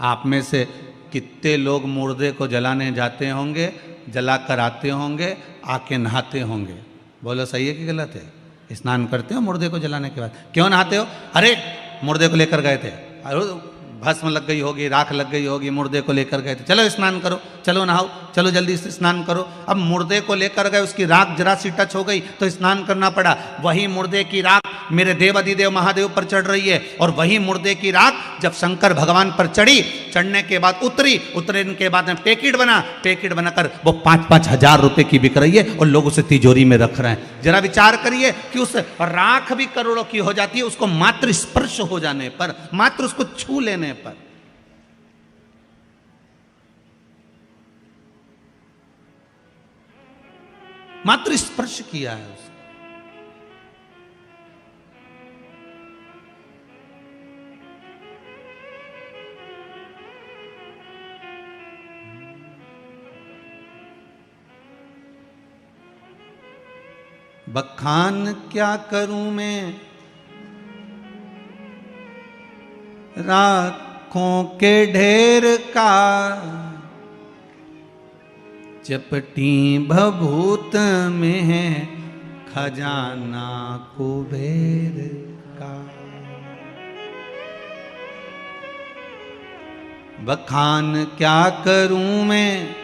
S1: आप में से कितने लोग मुर्दे को जलाने जाते होंगे, जलाकर आते होंगे, आके नहाते होंगे? बोलो सही है कि गलत है? स्नान करते हो मुर्दे को जलाने के बाद? क्यों नहाते हो? अरे मुर्दे को लेकर गए थे, अरे भस्म लग गई होगी, राख लग गई होगी, मुर्दे को लेकर गए थे, चलो स्नान करो, चलो नहाओ, चलो जल्दी से स्नान करो। अब मुर्दे को लेकर गए, उसकी राख जरा सी टच हो गई तो स्नान करना पड़ा। वही मुर्दे की राख मेरे देव अधिदेव महादेव पर चढ़ रही है, और वही मुर्दे की राख जब शंकर भगवान पर चढ़ी, चढ़ने के बाद उतरने के बाद में पैकेट बनाकर वो 5-5 हजार रुपए की बिक रही है, और लोग उसे तिजोरी में रख रहे हैं। जरा विचार करिए कि उस राख भी करोड़ों की हो जाती है उसको मात्र स्पर्श हो जाने पर, मात्र उसको छू लेने पर। मात्र स्पर्श किया है उसको। बखान क्या करूं मैं राखों के ढेर का, चपटी भभूत में है खजाना कुबेर का। बखान क्या करूं मैं,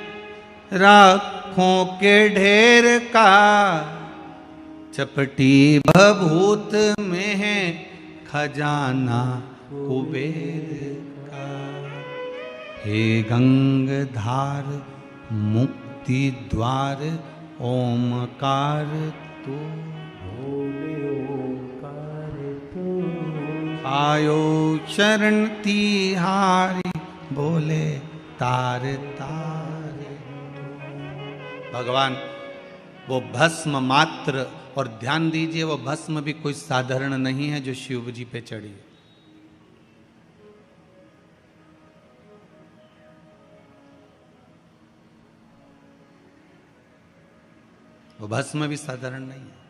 S1: राखों के ढेर का, चपटी भभूत में है खजाना कुबेर का। हे गंगधार मुक्ति द्वार ओमकार तू। आयो चरण तिहारी बोले तार तार। भगवान वो भस्म मात्र, और ध्यान दीजिए वो भस्म भी कोई साधारण नहीं है जो शिव जी पे चढ़ी है। वो भस्म भी साधारण नहीं है।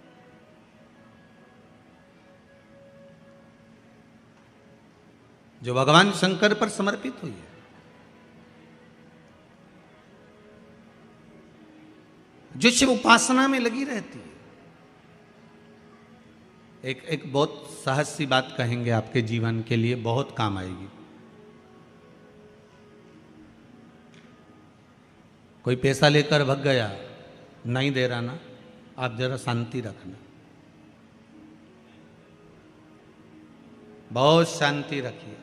S1: जो भगवान शंकर पर समर्पित हुई है। जो शिव उपासना में लगी रहती है। एक बहुत सहज सी बात कहेंगे, आपके जीवन के लिए बहुत काम आएगी। कोई पैसा लेकर भग गया, नहीं दे रहा ना, आप जरा शांति रखना, बहुत शांति रखिए।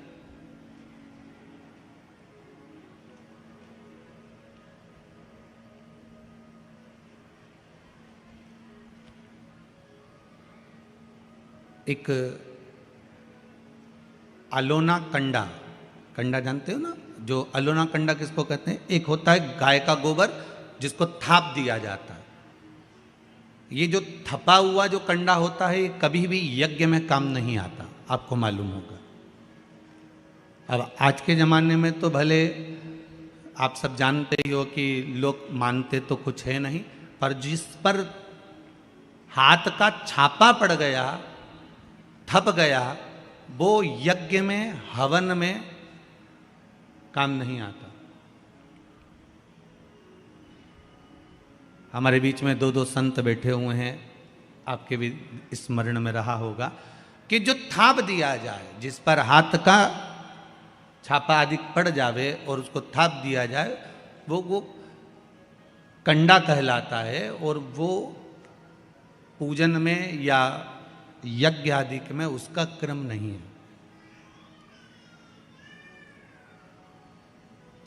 S1: एक अलोना कंडा, कंडा जानते हो ना, जो अलोना कंडा किसको कहते हैं? एक होता है गाय का गोबर जिसको थाप दिया जाता है। ये जो थपा हुआ जो कंडा होता है, ये कभी भी यज्ञ में काम नहीं आता, आपको मालूम होगा। अब आज के ज़माने में तो भले आप सब जानते ही हो कि लोग मानते तो कुछ है नहीं, पर जिस पर हाथ का छापा पड़ गया, थप गया, वो यज्ञ में हवन में काम नहीं आता। हमारे बीच में दो संत बैठे हुए हैं, आपके भी स्मरण में रहा होगा कि जो थाप दिया जाए, जिस पर हाथ का छापा आदि पड़ जावे और उसको थाप दिया जाए, वो कंडा कहलाता है। और वो पूजन में या यज्ञ आदि में उसका क्रम नहीं है।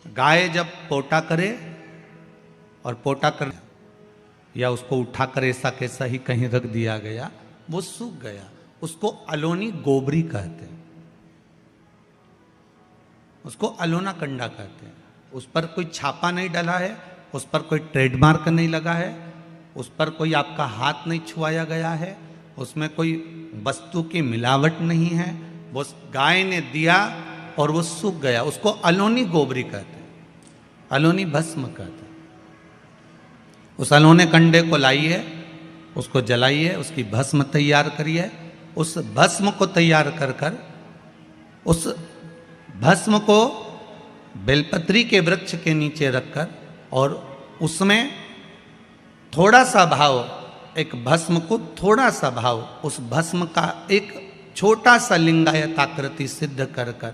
S1: गाय जब पोटा करे और पोटा कर या उसको उठाकर ऐसा कैसा ही कहीं रख दिया गया, वो सूख गया, उसको अलोनी गोबरी कहते हैं, उसको अलोना कंडा कहते हैं। उस पर कोई छापा नहीं डला है, उस पर कोई ट्रेडमार्क नहीं लगा है, उस पर कोई आपका हाथ नहीं छुआया गया है, उसमें कोई वस्तु की मिलावट नहीं है। वो गाय ने दिया और वो सूख गया, उसको अलोनी गोबरी कहते हैं, अलोनी भस्म कहते हैं। उस अलोने कंडे को लाइए, उसको जलाइए, उसकी भस्म तैयार करिए। उस भस्म को तैयार कर कर उस भस्म को बेलपत्री के वृक्ष के नीचे रखकर और उसमें थोड़ा सा भाव, एक भस्म को थोड़ा सा भाव, उस भस्म का एक छोटा सा लिंगायत आकृति सिद्ध कर कर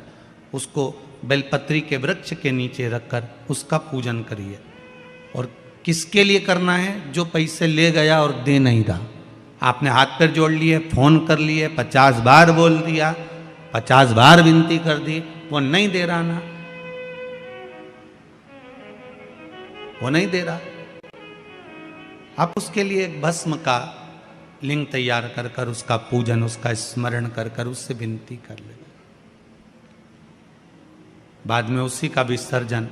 S1: उसको बेलपत्री के वृक्ष के नीचे रखकर उसका पूजन करिए। और किसके लिए करना है? जो पैसे ले गया और दे नहीं रहा। आपने हाथ पैर जोड़ लिए, फोन कर लिए, 50 बार बोल दिया, 50 बार विनती कर दी, वो नहीं दे रहा ना, वो नहीं दे रहा। आप उसके लिए एक भस्म का लिंग तैयार कर कर उसका पूजन, उसका स्मरण कर कर उससे विनती कर ले। बाद में उसी का विसर्जन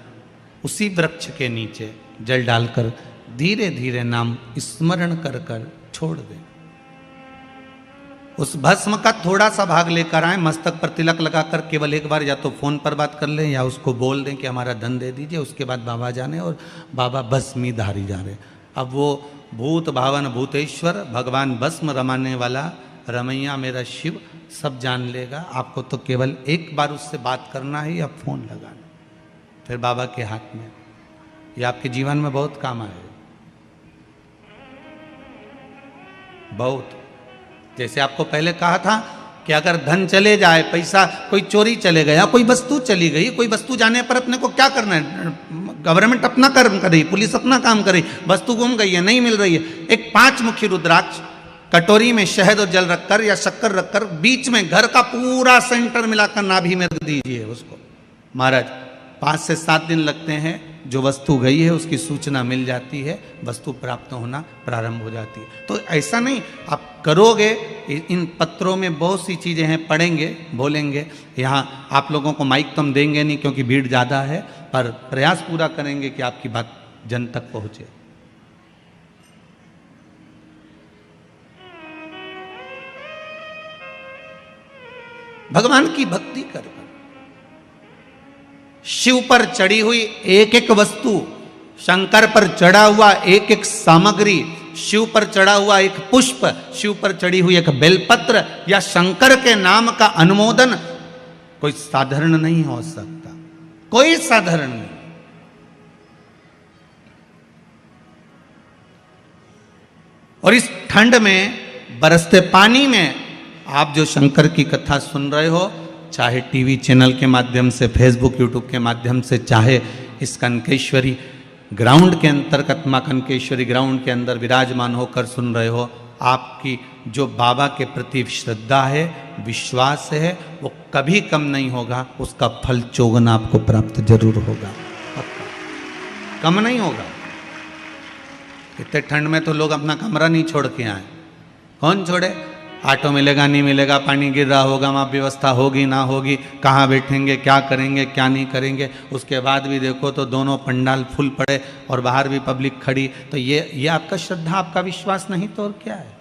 S1: उसी वृक्ष के नीचे जल डालकर धीरे धीरे नाम स्मरण कर कर छोड़ दे। उस भस्म का थोड़ा सा भाग लेकर आए, मस्तक पर तिलक लगाकर केवल एक बार या तो फोन पर बात कर लें या उसको बोल दें कि हमारा धन दे दीजिए। उसके बाद बाबा जाने और बाबा भस्मी धारी जा रहे। अब वो भूत भावन भूतेश्वर भगवान भस्म रमाने वाला रमैया मेरा शिव सब जान लेगा। आपको तो केवल एक बार उससे बात करना है या फोन लगाना, फिर बाबा के हाथ में। ये आपके जीवन में बहुत काम आए, बहुत। जैसे आपको पहले कहा था कि अगर धन चले जाए, पैसा कोई चोरी चले गया, कोई वस्तु चली गई, कोई वस्तु जाने पर अपने को क्या करना है? गवर्नमेंट अपना कर्म कर रही, पुलिस अपना काम कर रही, वस्तु गुम गई है, नहीं मिल रही है। एक 5 मुखी रुद्राक्ष कटोरी में शहद और जल रखकर या शक्कर रखकर बीच में घर का पूरा सेंटर मिलाकर नाभि में रख दीजिए उसको। महाराज 5 से 7 दिन लगते हैं, जो वस्तु गई है उसकी सूचना मिल जाती है, वस्तु प्राप्त होना प्रारंभ हो जाती है। तो ऐसा नहीं आप करोगे, इन पत्रों में बहुत सी चीजें हैं, पढ़ेंगे बोलेंगे। यहाँ आप लोगों को माइक तो हम देंगे नहीं क्योंकि भीड़ ज्यादा है, पर प्रयास पूरा करेंगे कि आपकी बात जन तक पहुंचे। भगवान की भक्ति कर, शिव पर चढ़ी हुई एक एक वस्तु, शंकर पर चढ़ा हुआ एक एक सामग्री, शिव पर चढ़ा हुआ एक पुष्प, शिव पर चढ़ी हुई एक बेलपत्र या शंकर के नाम का अनुमोदन कोई साधारण नहीं हो सकता, कोई साधारण नहीं। और इस ठंड में बरसते पानी में आप जो शंकर की कथा सुन रहे हो, चाहे टीवी चैनल के माध्यम से, फेसबुक यूट्यूब के माध्यम से, चाहे इस कनकेश्वरी ग्राउंड के अंतर्गत मां कनकेश्वरी ग्राउंड के अंदर विराजमान होकर सुन रहे हो, आपकी जो बाबा के प्रति श्रद्धा है, विश्वास है, वो कभी कम नहीं होगा, उसका फल चौगुना आपको प्राप्त जरूर होगा, पक्का, कम नहीं होगा। इतने ठंड में तो लोग अपना कमरा नहीं छोड़ के आए, कौन छोड़े? ऑटो मिलेगा नहीं मिलेगा, पानी गिर रहा होगा, वहाँ व्यवस्था होगी ना होगी, कहाँ बैठेंगे, क्या करेंगे, क्या नहीं करेंगे। उसके बाद भी देखो तो दोनों पंडाल फुल पड़े और बाहर भी पब्लिक खड़ी। तो ये आपका श्रद्धा, आपका विश्वास नहीं तो और क्या है?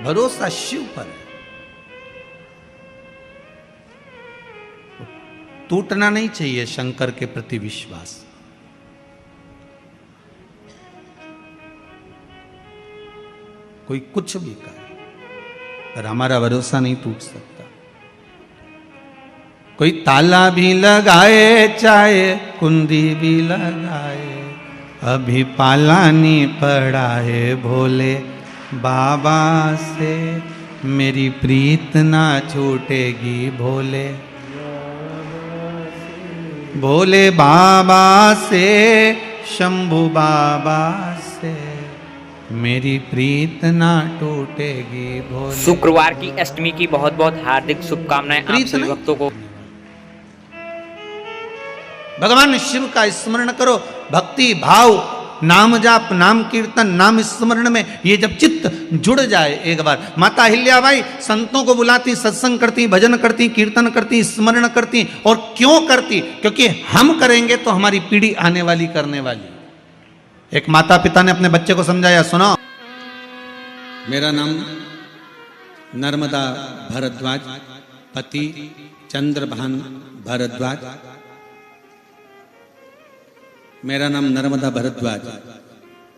S1: भरोसा शिव पर है, टूटना नहीं चाहिए शंकर के प्रति विश्वास। कोई कुछ भी करे पर हमारा भरोसा नहीं टूट सकता। कोई ताला भी लगाए, चाहे कुंडी भी लगाए, अभी पाला नहीं पड़ा है भोले बाबा से, मेरी प्रीत ना छूटेगी भोले भोले बाबा से, शंभू बाबा से मेरी प्रीत ना टूटेगी भोले।
S5: शुक्रवार की अष्टमी की बहुत बहुत हार्दिक शुभकामनाएं आप सभी भक्तों को।
S1: भगवान शिव का स्मरण करो, भक्ति भाव, नाम जाप, नाम कीर्तन, नाम स्मरण में ये जब चित्त जुड़ जाए एक बार। माता अहिल्याबाई संतों को बुलाती, सत्संग करती, भजन करती, कीर्तन करती, स्मरण करती। और क्यों करती? क्योंकि हम करेंगे तो हमारी पीढ़ी आने वाली करने वाली। एक माता पिता ने अपने बच्चे को समझाया, सुनो, मेरा नाम नर्मदा भारद्वाज, पति चंद्रभान भारद्वाज, मेरा नाम नर्मदा भारद्वाज,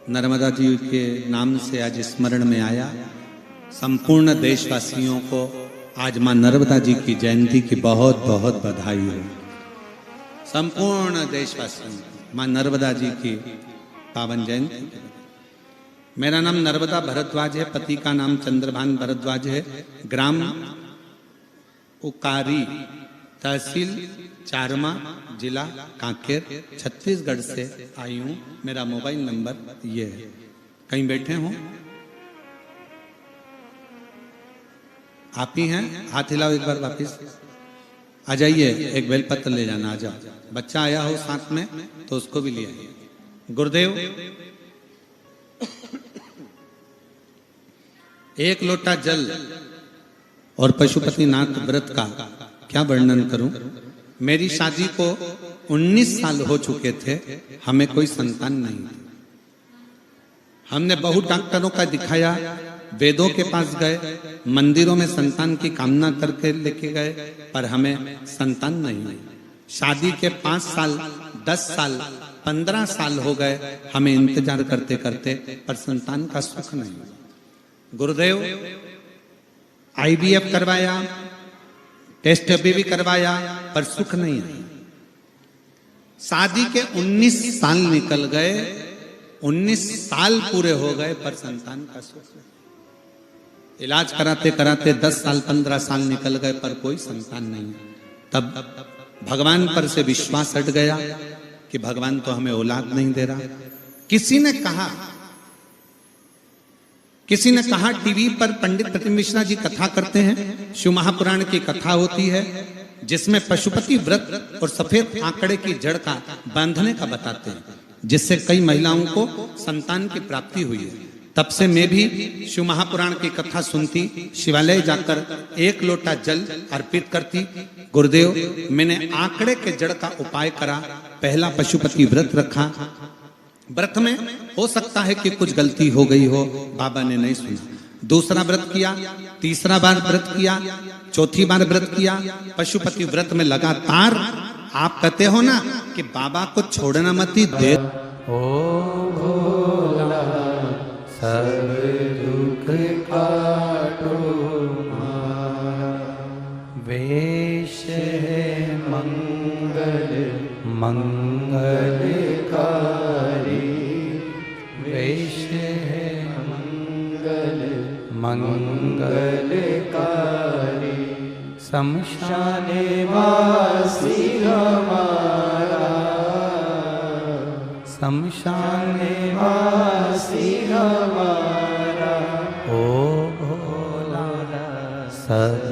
S1: नर्मदा जी के नाम से आज स्मरण में आया। संपूर्ण देशवासियों को आज मां नर्मदा जी की जयंती की बहुत बहुत बधाई हो। संपूर्ण देशवासियों को मां नर्मदा जी की पावन जयंती। मेरा नाम नर्मदा भारद्वाज है, पति का नाम चंद्रभान भारद्वाज है, ग्राम उकारी, तहसील चारमा, जिला कांकेर, छत्तीसगढ़ से आई हूं। मेरा मोबाइल नंबर ये है। कहीं बैठे हो? आप ही हैं? हाथ हिलाओ एक बार वापिस। आ जाइए, एक बेलपत्र ले जाना, आ जाओ। बच्चा आया हो साथ में तो उसको भी ले आइए। गुरुदेव, एक लोटा जल और पशुपतिनाथ व्रत का क्या वर्णन करूं। मेरी शादी को 19 साल हो चुके थे, हमें कोई संतान नहीं थी। हमने बहुत डॉक्टरों का दिखाया, वेदों के पास गए, मंदिरों में संतान की कामना करके लेके गए, पर हमें संतान नहीं हुई। शादी के 5 साल, 10 साल, 15 साल हो गए हमें इंतजार करते करते, पर संतान का सुख नहीं। गुरुदेव, IVF करवाया, टेस्ट भी करवाया, पर सुख नहीं आया। शादी के 19 साल निकल गए, 19 साल पूरे हो गए, पर संतान का सुख नहीं। इलाज कराते कराते 10 साल 15 साल निकल गए, पर कोई संतान नहीं। तब भगवान पर से विश्वास हट गया कि भगवान तो हमें औलाद नहीं दे रहा। किसी ने कहा किसी ने कहा टीवी पर पंडित प्रतिम मिश्रा जी कथा करते हैं, शिव महापुराण की कथा होती है जिसमें पशुपति व्रत और सफेद आंकड़े की जड़ का बांधने का बताते हैं, जिससे कई महिलाओं को संतान की प्राप्ति हुई है। तब से मैं भी शिव महापुराण की कथा सुनती, शिवालय जाकर 1 लोटा जल अर्पित करती। गुरुदेव, मैंने आंकड़े के जड़ का उपाय करा, पहला पशुपति व्रत रखा। व्रत में हो सकता है कि कुछ गलती हो गई हो, बाबा ने नहीं सुना। दूसरा व्रत किया, तीसरा बार व्रत किया, चौथी बार व्रत किया। पशुपति व्रत में लगातार आप कहते हो ना कि बाबा को छोड़ना मत ही दे।
S3: ओ भोला सब दुख काटो मारा, वेश है मंगल मंगलकारी, वेश है मंगल मंगलकारी, शमशाने वासी हमारा, शमशाने वासी हमारा, ओ भोला सब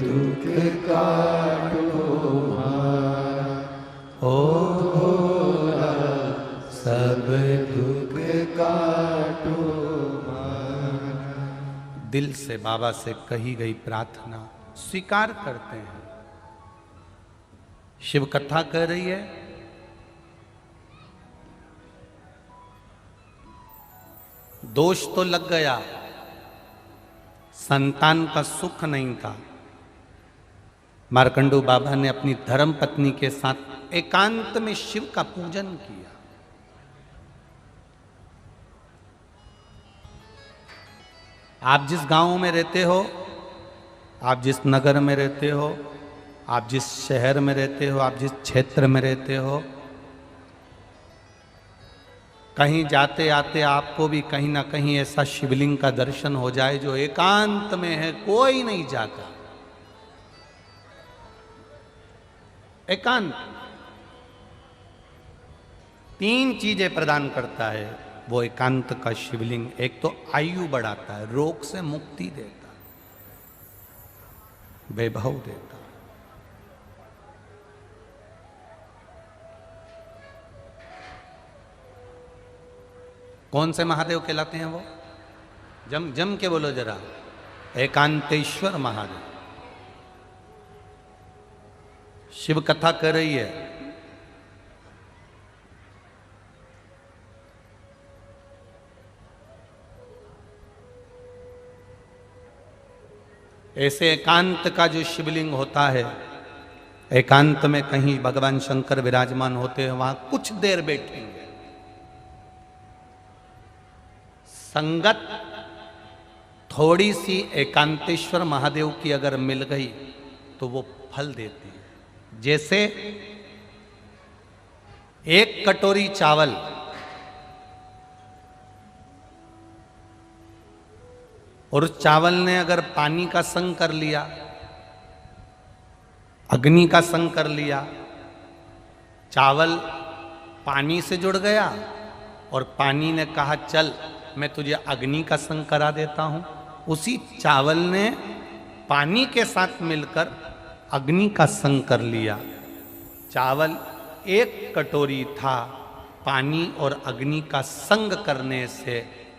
S3: दुख काटो हमारा, ओ भोला सब दुख काटो हमारा।
S1: दिल से बाबा से कही गई प्रार्थना स्वीकार करते हैं। शिव कथा कर रही है, दोष तो लग गया, संतान का सुख नहीं था। मार्कंडू बाबा ने अपनी धर्म पत्नी के साथ एकांत में शिव का पूजन किया। आप जिस गांव में रहते हो, आप जिस नगर में रहते हो, आप जिस शहर में रहते हो, आप जिस क्षेत्र में रहते हो, कहीं जाते आते आपको भी कहीं ना कहीं ऐसा शिवलिंग का दर्शन हो जाए जो एकांत में है, कोई नहीं जाता। एकांत 3 चीजें प्रदान करता है वो एकांत का शिवलिंग। एक तो आयु बढ़ाता है, रोग से मुक्ति देता है, वैभव देता है। कौन से महादेव कहलाते हैं वो? जम जम के बोलो जरा, एकांतेश्वर महादेव। शिव कथा कर रही है, ऐसे एकांत का जो शिवलिंग होता है, एकांत में कहीं भगवान शंकर विराजमान होते हैं, वहां कुछ देर बैठेंगे। संगत थोड़ी सी एकांतेश्वर महादेव की अगर मिल गई तो वो फल देती है। जैसे 1 कटोरी चावल और उस चावल ने अगर पानी का संग कर लिया, अग्नि का संग कर लिया, चावल पानी से जुड़ गया और पानी ने कहा चल मैं तुझे अग्नि का संग करा देता हूं, उसी चावल ने पानी के साथ मिलकर अग्नि का संग कर लिया। चावल 1 कटोरी था, पानी और अग्नि का संग करने से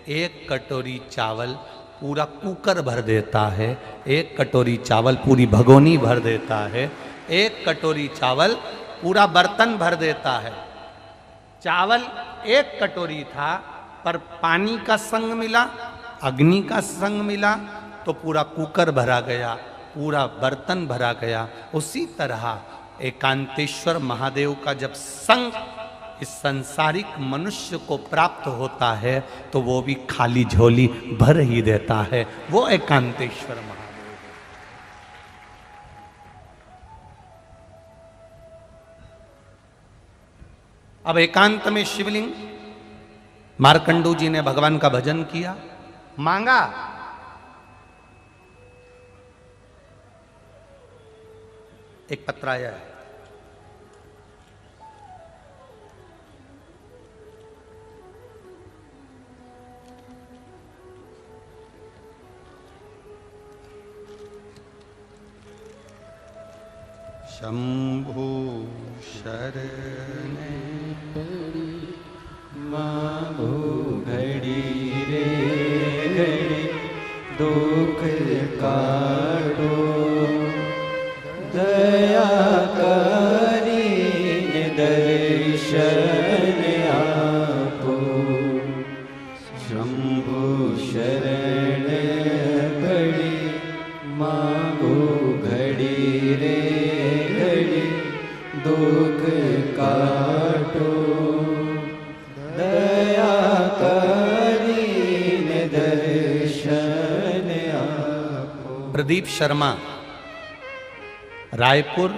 S1: 1 कटोरी चावल पूरा कुकर भर देता है, 1 कटोरी चावल पूरी भगोनी भर देता है, 1 कटोरी चावल पूरा बर्तन भर देता है। चावल 1 कटोरी था पर पानी का संग मिला, अग्नि का संग मिला तो पूरा कुकर भरा गया, पूरा बर्तन भरा गया। उसी तरह एकांतेश्वर महादेव का जब संग इस संसारिक मनुष्य को प्राप्त होता है तो वो भी खाली झोली भर ही देता है, वो एकांतेश्वर महादेव है। अब एकांत में शिवलिंग, मार्कंडू जी ने भगवान का भजन किया, मांगा, एक पत्र आया है, शंभु शरण
S3: मांगो घड़ी रे घड़ी दुख काटो दया करीने दर्शन आपो शंभु शरण घड़ी मांगो घड़ी रे घड़ी दुख काटो दया करीने दर्शन आपो।
S1: प्रदीप शर्मा रायपुर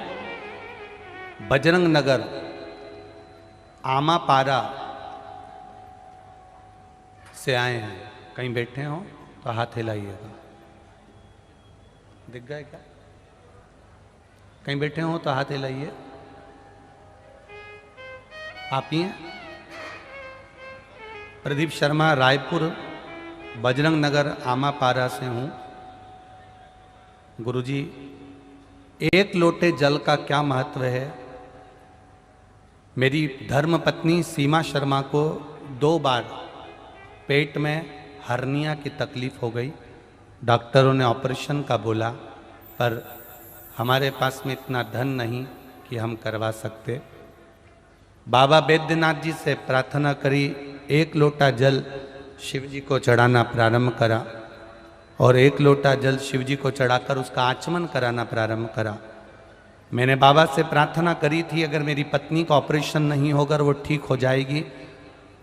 S1: बजरंग नगर आमापारा से आए हैं। कहीं बैठे हो तो हाथ हिलाइएगा। दिख गए क्या? कहीं बैठे हो तो हाथ हिलाइए। आप ही हैं? प्रदीप शर्मा रायपुर बजरंग नगर आमापारा से हूं। गुरुजी, एक लोटे जल का क्या महत्व है? मेरी धर्म पत्नी सीमा शर्मा को 2 बार पेट में हर्निया की तकलीफ हो गई। डॉक्टरों ने ऑपरेशन का बोला, पर हमारे पास में इतना धन नहीं कि हम करवा सकते। बाबा बैद्यनाथ जी से प्रार्थना करी, 1 लोटा जल शिव जी को चढ़ाना प्रारंभ करा और 1 लोटा जल शिव जी को चढ़ाकर उसका आचमन कराना प्रारंभ करा। मैंने बाबा से प्रार्थना करी थी, अगर मेरी पत्नी का ऑपरेशन नहीं होगा, वो ठीक हो जाएगी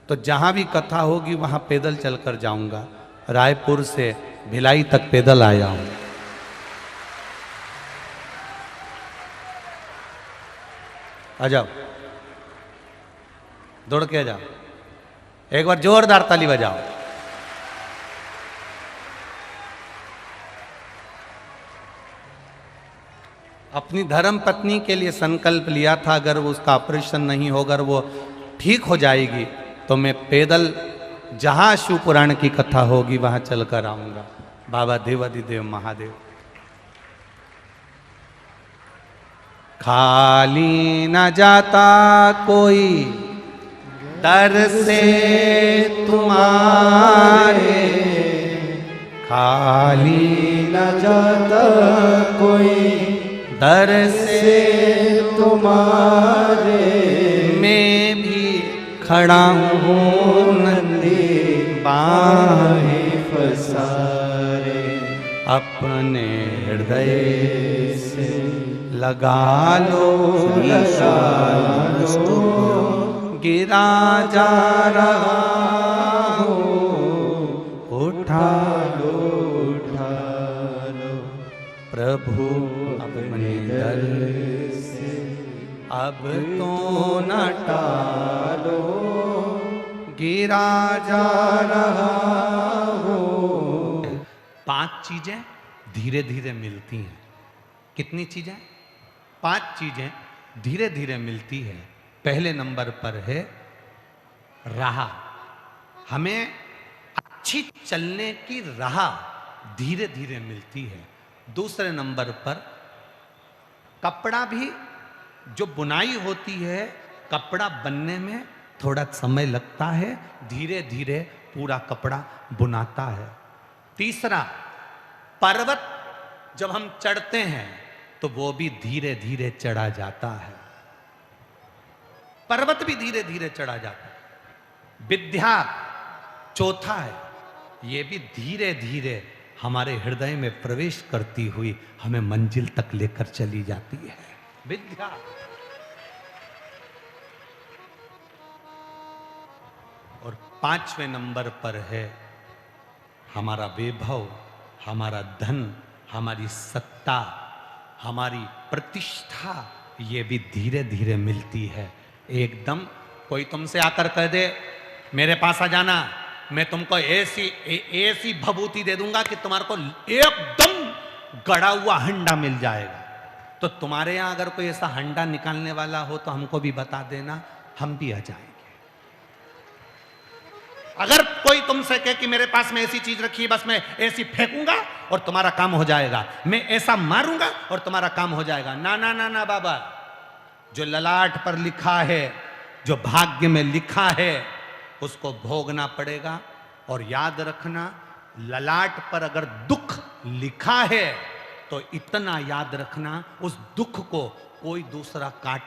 S1: तो जहाँ भी कथा होगी वहाँ पैदल चलकर जाऊंगा। रायपुर से भिलाई तक पैदल आया हूँ। आ जाओ, दौड़ के आ जाओ। एक बार जोरदार ताली बजाओ। अपनी धर्म पत्नी के लिए संकल्प लिया था, अगर उसका ऑपरेशन नहीं होगा, वो ठीक हो जाएगी तो मैं पैदल जहां शिव पुराण की कथा होगी वहां चलकर आऊंगा। बाबा देवादिदेव महादेव। खाली न जाता कोई दर से तुम्हारे, खाली
S3: न जाता कोई
S1: दर से
S3: तुम्हारे,
S1: मैं भी खड़ा हूँ
S3: नंदी बाहें फसारे,
S1: अपने हृदय से लगा लो, गिरा जा रहा हो, उठा लो, प्रभु अपने दर से अब तो न टालो, गिरा जा रहा हो। 5 चीजें धीरे धीरे मिलती हैं। कितनी चीजें? 5 चीजें धीरे धीरे मिलती है। पहले नंबर पर है राह। हमें अच्छी चलने की राह धीरे धीरे मिलती है। दूसरे नंबर पर कपड़ा भी, जो बुनाई होती है, कपड़ा बनने में थोड़ा समय लगता है, धीरे धीरे पूरा कपड़ा बुनाता है। तीसरा, पर्वत जब हम चढ़ते हैं तो वो भी धीरे धीरे चढ़ा जाता है। पर्वत भी धीरे धीरे चढ़ा जाता है। विद्या चौथा है, ये भी धीरे धीरे हमारे हृदय में प्रवेश करती हुई हमें मंजिल तक लेकर चली जाती है। विद्या। और 5वें नंबर पर है हमारा वैभव, हमारा धन, हमारी सत्ता, हमारी प्रतिष्ठा, ये भी धीरे धीरे मिलती है। एकदम कोई तुमसे आकर कह दे मेरे पास आ जाना, मैं तुमको ऐसी भभूति दे दूंगा कि तुम्हारे को एकदम गड़ा हुआ हंडा मिल जाएगा। तो तुम्हारे यहां अगर कोई ऐसा हंडा निकालने वाला हो तो हमको भी बता देना, हम भी आ जाएंगे। अगर कोई तुमसे कहे कि मेरे पास में ऐसी चीज रखी है, बस मैं ऐसी फेंकूंगा और तुम्हारा काम हो जाएगा, मैं ऐसा मारूंगा और तुम्हारा काम हो जाएगा, ना ना ना ना बाबा। जो ललाट पर लिखा है, जो भाग्य में लिखा है, उसको भोगना पड़ेगा। और याद रखना, ललाट पर अगर दुख लिखा है तो इतना याद रखना, उस दुख को कोई दूसरा काट